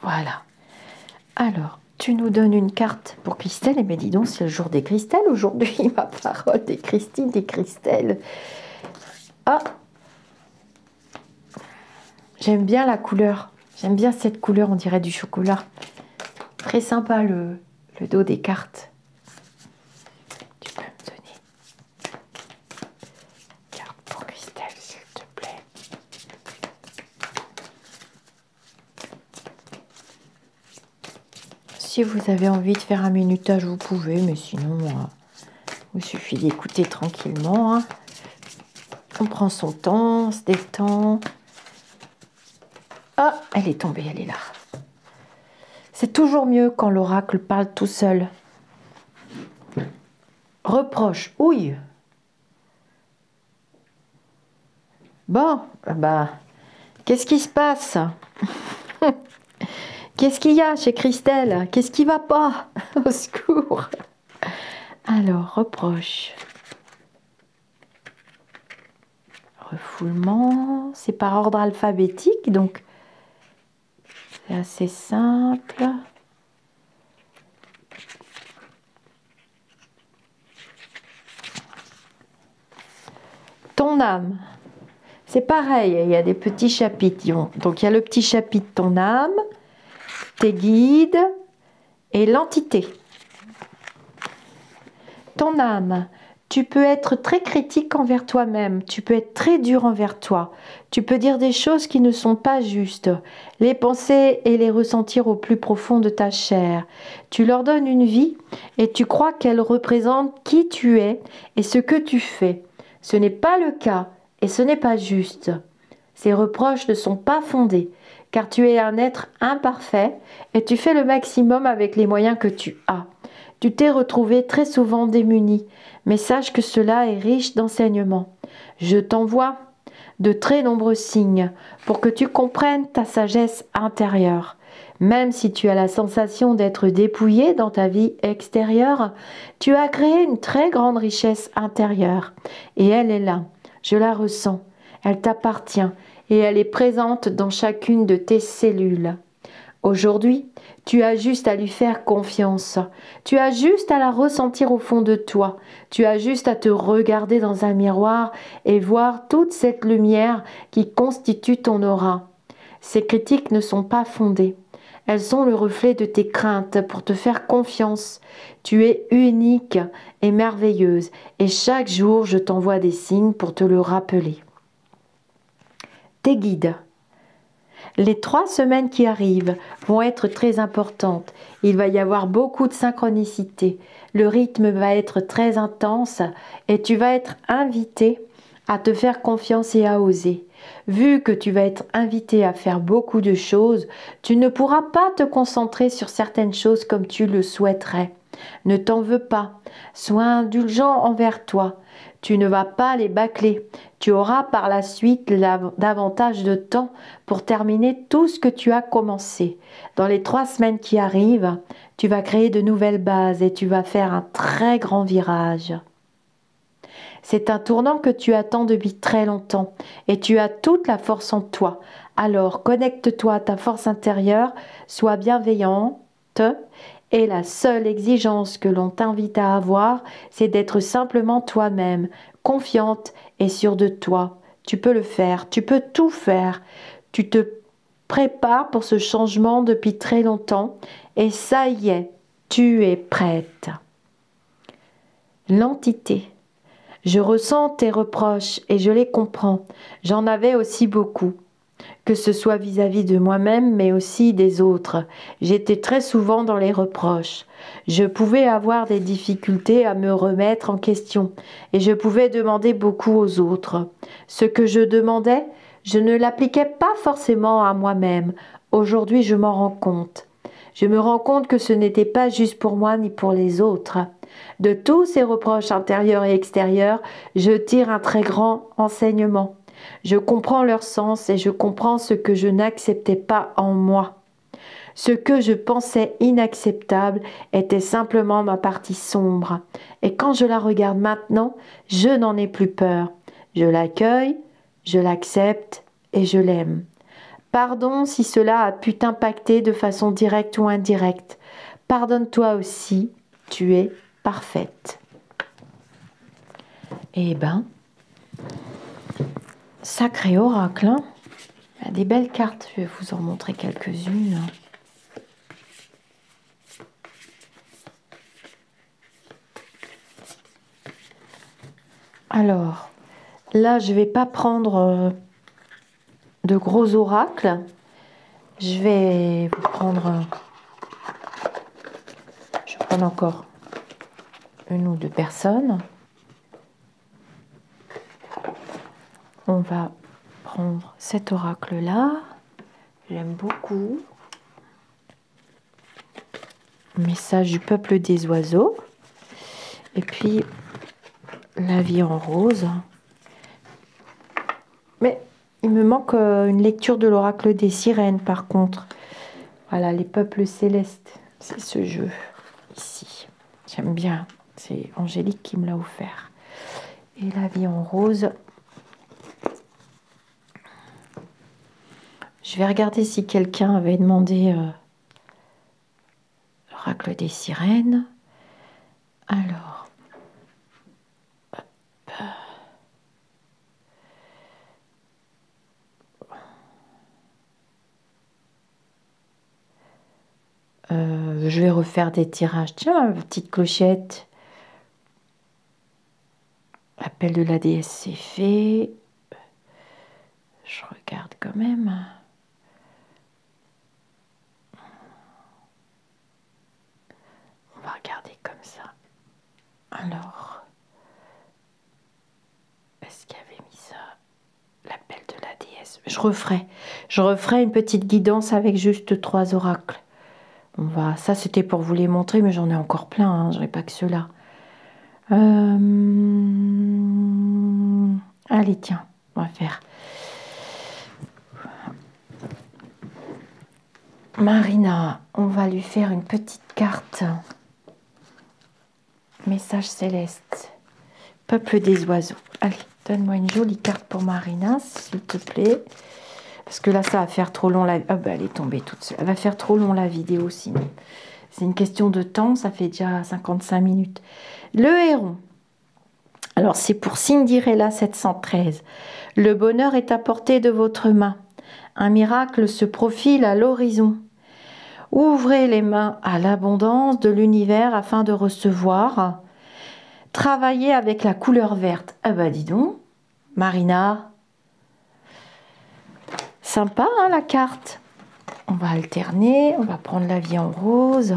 Voilà. Alors, tu nous donnes une carte pour Christelle. Et bien dis donc, c'est le jour des Christelles aujourd'hui. Ma parole, des Christine, des Christelle. Ah, j'aime bien la couleur. J'aime bien cette couleur, on dirait du chocolat. Très sympa le dos des cartes. Tu peux me donner une carte pour Christelle, s'il te plaît. Si vous avez envie de faire un minutage, vous pouvez, mais sinon, il suffit d'écouter tranquillement. Hein. On prend son temps, on se détend. Ah, elle est tombée, elle est là. C'est toujours mieux quand l'oracle parle tout seul. Reproche, ouille. Bon, bah, qu'est-ce qui se passe? Qu'est-ce qu'il y a chez Christelle? Qu'est-ce qui va pas? Au secours. Alors, reproche. Refoulement. C'est par ordre alphabétique, donc c'est assez simple. Ton âme. C'est pareil, il y a des petits chapitres. Donc, il y a le petit chapitre ton âme, tes guides et l'entité. Ton âme, tu peux être très critique envers toi-même, tu peux être très dur envers toi, tu peux dire des choses qui ne sont pas justes, les penser et les ressentir au plus profond de ta chair. Tu leur donnes une vie et tu crois qu'elles représentent qui tu es et ce que tu fais. Ce n'est pas le cas et ce n'est pas juste. Ces reproches ne sont pas fondés, car tu es un être imparfait et tu fais le maximum avec les moyens que tu as. Tu t'es retrouvé très souvent démuni, mais sache que cela est riche d'enseignements. Je t'envoie de très nombreux signes pour que tu comprennes ta sagesse intérieure. Même si tu as la sensation d'être dépouillé dans ta vie extérieure, tu as créé une très grande richesse intérieure. Et elle est là, je la ressens, elle t'appartient et elle est présente dans chacune de tes cellules. Aujourd'hui, tu as juste à lui faire confiance. Tu as juste à la ressentir au fond de toi. Tu as juste à te regarder dans un miroir et voir toute cette lumière qui constitue ton aura. Ces critiques ne sont pas fondées. Elles sont le reflet de tes craintes pour te faire confiance. Tu es unique et merveilleuse et chaque jour je t'envoie des signes pour te le rappeler. Tes guides. Les 3 semaines qui arrivent vont être très importantes. Il va y avoir beaucoup de synchronicité. Le rythme va être très intense et tu vas être invité à te faire confiance et à oser. Vu que tu vas être invité à faire beaucoup de choses, tu ne pourras pas te concentrer sur certaines choses comme tu le souhaiterais. Ne t'en veux pas. Sois indulgent envers toi. Tu ne vas pas les bâcler. Tu auras par la suite davantage de temps pour terminer tout ce que tu as commencé. Dans les 3 semaines qui arrivent, tu vas créer de nouvelles bases et tu vas faire un très grand virage. C'est un tournant que tu attends depuis très longtemps et tu as toute la force en toi. Alors connecte-toi à ta force intérieure, sois bienveillante et la seule exigence que l'on t'invite à avoir, c'est d'être simplement toi-même, confiante et sûre de toi. Tu peux le faire, tu peux tout faire. Tu te prépares pour ce changement depuis très longtemps et ça y est, tu es prête. L'entité. Je ressens tes reproches et je les comprends. J'en avais aussi beaucoup. Que ce soit vis-à-vis de moi-même, mais aussi des autres. J'étais très souvent dans les reproches. Je pouvais avoir des difficultés à me remettre en question et je pouvais demander beaucoup aux autres. Ce que je demandais, je ne l'appliquais pas forcément à moi-même. Aujourd'hui, je m'en rends compte. Je me rends compte que ce n'était pas juste pour moi ni pour les autres. De tous ces reproches intérieurs et extérieurs, je tire un très grand enseignement. Je comprends leur sens et je comprends ce que je n'acceptais pas en moi. Ce que je pensais inacceptable était simplement ma partie sombre. Et quand je la regarde maintenant, je n'en ai plus peur. Je l'accueille, je l'accepte et je l'aime. Pardon si cela a pu t'impacter de façon directe ou indirecte. Pardonne-toi aussi, tu es parfaite. Eh ben, sacré oracle, hein. Il y a des belles cartes, je vais vous en montrer quelques-unes. Alors, là, je ne vais pas prendre de gros oracles. Je vais vous prendre... Je vais prendre encore une ou deux personnes. On va prendre cet oracle-là. J'aime beaucoup. Message du peuple des oiseaux. Et puis, la vie en rose. Mais il me manque une lecture de l'oracle des sirènes, par contre. Voilà, les peuples célestes. C'est ce jeu, ici. J'aime bien. C'est Angélique qui me l'a offert. Et la vie en rose. Je vais regarder si quelqu'un avait demandé l'oracle des sirènes. Alors, hop. Je vais refaire des tirages. Tiens, ma petite clochette. Appel de la déesse, c'est fait. Je regarde quand même. On va regarder comme ça. Alors, est-ce qu'il y avait mis ça? L'appel de la déesse. Je referai une petite guidance avec juste 3 oracles. On va, ça c'était pour vous les montrer, mais j'en ai encore plein, hein, je n'aurai pas que ceux-là. Allez, tiens, on va faire. Marina, on va lui faire une petite carte. Message céleste. Peuple des oiseaux. Allez, donne-moi une jolie carte pour Marina, s'il te plaît. Parce que là, ça va faire trop long. Ah bah, elle est tombée toute seule. Elle va faire trop long la vidéo sinon. C'est une question de temps, ça fait déjà 55 minutes. Le héron. Alors, c'est pour Cinderella 713. Le bonheur est à portée de votre main. Un miracle se profile à l'horizon. Ouvrez les mains à l'abondance de l'univers afin de recevoir. Travaillez avec la couleur verte. Ah bah dis donc, Marina. Sympa hein, la carte. On va alterner, on va prendre la vie en rose.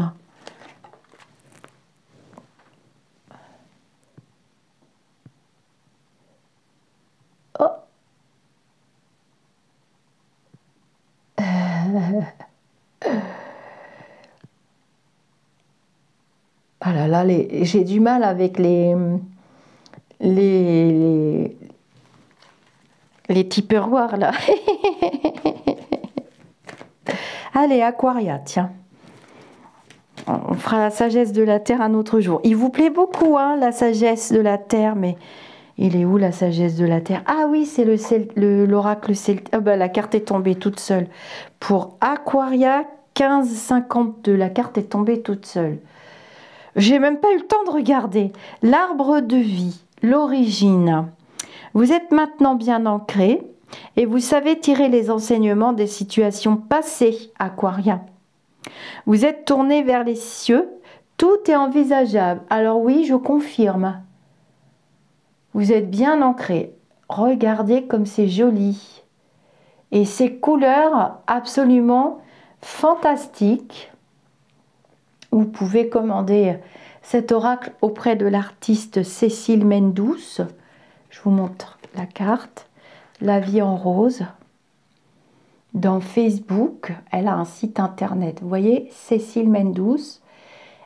Oh. Ah là là, j'ai du mal avec les Tupperware là. Allez, Aquaria, tiens. On fera la sagesse de la Terre un autre jour. Il vous plaît beaucoup, hein, la sagesse de la Terre, mais il est où la sagesse de la Terre? Ah oui, c'est l'oracle celtique. Ah bah, la carte est tombée toute seule. Pour Aquaria 1552, la carte est tombée toute seule. J'ai même pas eu le temps de regarder. L'arbre de vie, l'origine. Vous êtes maintenant bien ancré. Et vous savez tirer les enseignements des situations passées, Aquarien. Vous êtes tourné vers les cieux, tout est envisageable. Alors oui, je confirme. Vous êtes bien ancré. Regardez comme c'est joli. Et ces couleurs absolument fantastiques. Vous pouvez commander cet oracle auprès de l'artiste Cécile Mendous. Je vous montre la carte. La vie en rose. Dans Facebook, elle a un site internet. Vous voyez, Cécile Mendous.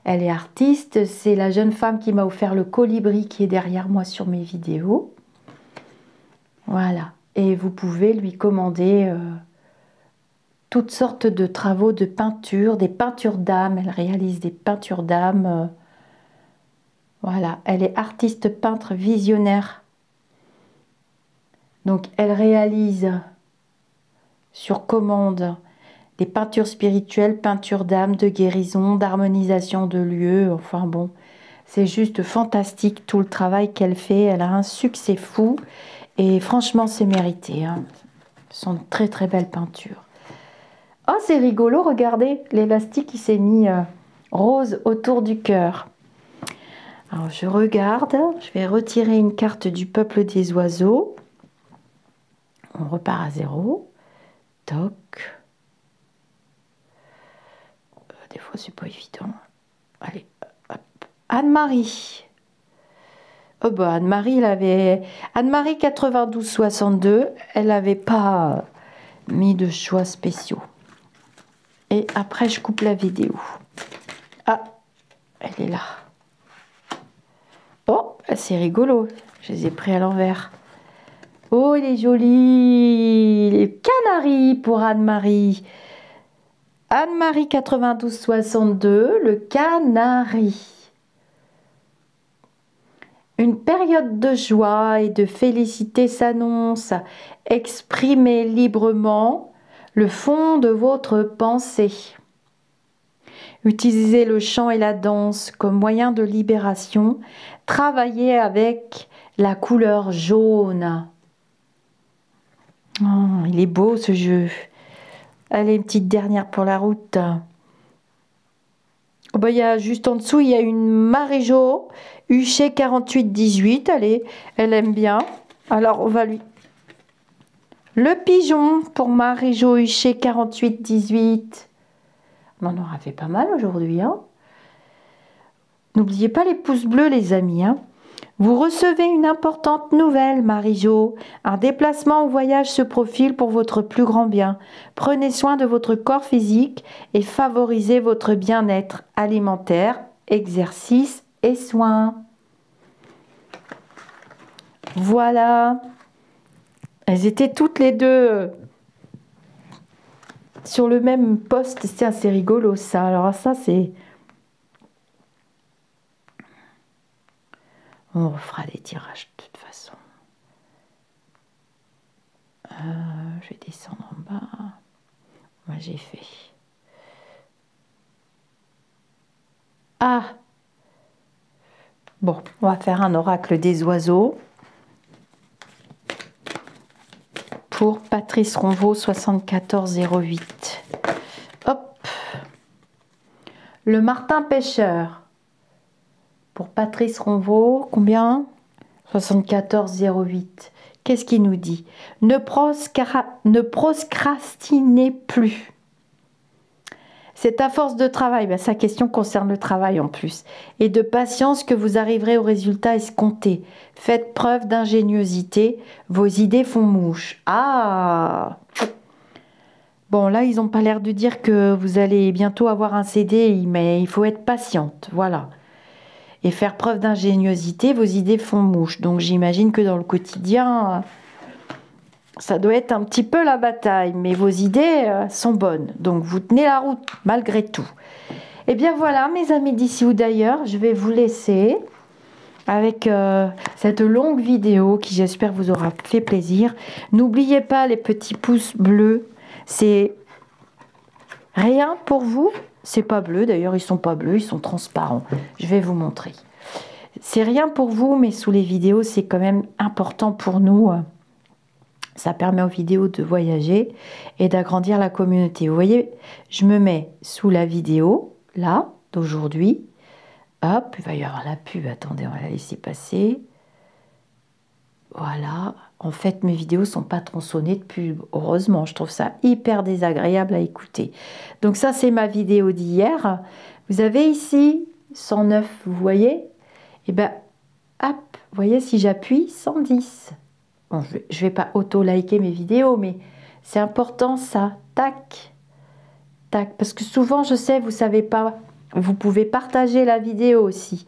Elle est artiste. C'est la jeune femme qui m'a offert le colibri qui est derrière moi sur mes vidéos. Voilà. Et vous pouvez lui commander toutes sortes de travaux de peinture, des peintures d'âme. Elle réalise des peintures d'âme. Voilà. Elle est artiste peintre visionnaire. Donc, elle réalise sur commande des peintures spirituelles, peintures d'âme, de guérison, d'harmonisation de lieux. Enfin bon, c'est juste fantastique tout le travail qu'elle fait. Elle a un succès fou et franchement, c'est mérité. Hein. Ce sont de très très belles peintures. Oh, c'est rigolo, regardez, l'élastique qui s'est mis rose autour du cœur. Alors, je regarde, je vais retirer une carte du peuple des oiseaux. On repart à zéro. Toc. Des fois, c'est pas évident. Allez, hop. Anne-Marie. Oh bah, Anne-Marie, elle avait... Anne-Marie 92-62, elle n'avait pas mis de choix spéciaux. Et après, je coupe la vidéo. Ah, elle est là. Oh, c'est rigolo. Je les ai pris à l'envers. Oh, il est joli. Les canaris pour Anne-Marie. Anne-Marie 92-62, le canari. Une période de joie et de félicité s'annonce. Exprimez librement le fond de votre pensée. Utilisez le chant et la danse comme moyen de libération. Travaillez avec la couleur jaune. Oh, il est beau ce jeu. Allez, une petite dernière pour la route. Oh bah, il y a juste en dessous, il y a une Marie-Jo Huchet 48-18. Allez, elle aime bien. Alors, on va lui... Le pigeon pour Marie-Jo Huchet 48-18. On en aura fait pas mal aujourd'hui. Hein. N'oubliez pas les pouces bleus, les amis. Hein. Vous recevez une importante nouvelle, Marie-Jo. Un déplacement ou voyage se profile pour votre plus grand bien. Prenez soin de votre corps physique et favorisez votre bien-être alimentaire, exercice et soins. Voilà. Elles étaient toutes les deux sur le même poste. C'est assez rigolo ça. Alors ça, c'est... On refera des tirages de toute façon. Je vais descendre en bas. Moi, j'ai fait. Ah! Bon, on va faire un oracle des oiseaux. Pour Patrice Ronvaux, 7408. Hop! Le martin pêcheur. Pour Patrice Ronvaux, combien? 7408. Qu'est-ce qu'il nous dit? Ne procrastinez plus. C'est à force de travail, ben, sa question concerne le travail en plus, et de patience que vous arriverez au résultat escompté. Faites preuve d'ingéniosité, vos idées font mouche. Ah! Bon, là, ils n'ont pas l'air de dire que vous allez bientôt avoir un CDI, mais il faut être patiente, voilà. Et faire preuve d'ingéniosité, vos idées font mouche. Donc j'imagine que dans le quotidien, ça doit être un petit peu la bataille. Mais vos idées sont bonnes. Donc vous tenez la route malgré tout. Et bien voilà, mes amis d'ici ou d'ailleurs, je vais vous laisser avec cette longue vidéo qui j'espère vous aura fait plaisir. N'oubliez pas les petits pouces bleus. C'est rien pour vous. C'est pas bleu, d'ailleurs ils sont pas bleus, ils sont transparents. Je vais vous montrer. C'est rien pour vous, mais sous les vidéos, c'est quand même important pour nous. Ça permet aux vidéos de voyager et d'agrandir la communauté. Vous voyez, je me mets sous la vidéo, là, d'aujourd'hui. Hop, il va y avoir la pub. Attendez, on va la laisser passer. Voilà. En fait, mes vidéos sont pas tronçonnées de pub. Heureusement, je trouve ça hyper désagréable à écouter. Donc ça, c'est ma vidéo d'hier. Vous avez ici 109, vous voyez? Et bien, hop, vous voyez, si j'appuie, 110. Bon, je vais pas auto-liker mes vidéos, mais c'est important ça. Tac, tac. Parce que souvent, je sais, vous savez pas, vous pouvez partager la vidéo aussi.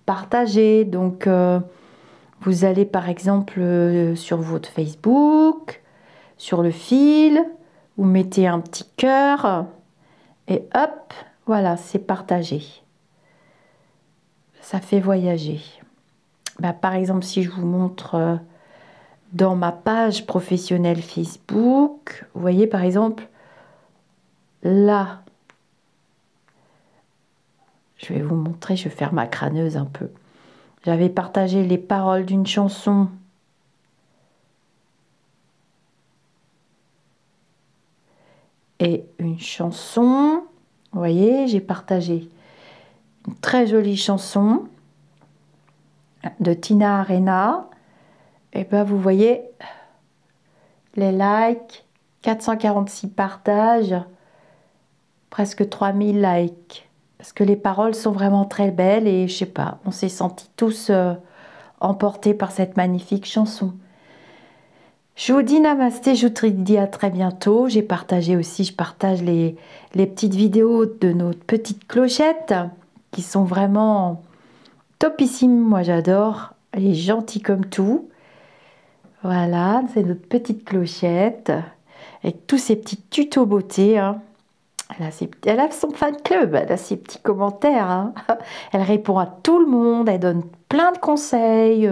Partager, donc... vous allez par exemple sur votre Facebook, sur le fil, vous mettez un petit cœur et hop, voilà, c'est partagé. Ça fait voyager. Bah, par exemple, si je vous montre dans ma page professionnelle Facebook, vous voyez par exemple là, je vais vous montrer, je vais faire ma crâneuse un peu. J'avais partagé les paroles d'une chanson. Et une chanson, vous voyez, j'ai partagé une très jolie chanson de Tina Arena. Et bien, vous voyez, les likes, 446 partages, presque 3000 likes. Parce que les paroles sont vraiment très belles et je sais pas, on s'est sentis tous emportés par cette magnifique chanson. Je vous dis namasté, je vous dis à très bientôt. J'ai partagé aussi, je partage les petites vidéos de nos petites clochettes qui sont vraiment topissimes. Moi j'adore, elle est gentille comme tout. Voilà, c'est notre petite clochette avec tous ces petits tutos beauté. Hein. Elle a son fan club, elle a ses petits commentaires. Hein. Elle répond à tout le monde, elle donne plein de conseils.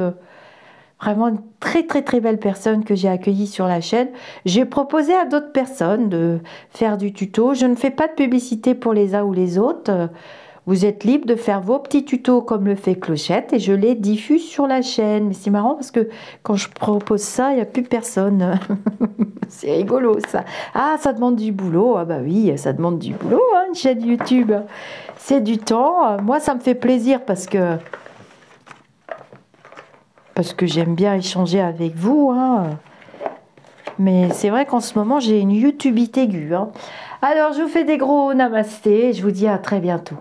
Vraiment une très très très belle personne que j'ai accueillie sur la chaîne. J'ai proposé à d'autres personnes de faire du tuto. Je ne fais pas de publicité pour les uns ou les autres. Vous êtes libre de faire vos petits tutos comme le fait Clochette et je les diffuse sur la chaîne. Mais c'est marrant parce que quand je propose ça, il n'y a plus personne. C'est rigolo ça. Ah, ça demande du boulot. Ah bah oui, ça demande du boulot, hein, une chaîne YouTube. C'est du temps. Moi, ça me fait plaisir parce que j'aime bien échanger avec vous. Hein. Mais c'est vrai qu'en ce moment, j'ai une YouTubeite aiguë. Hein. Alors, je vous fais des gros namastés. Je vous dis à très bientôt.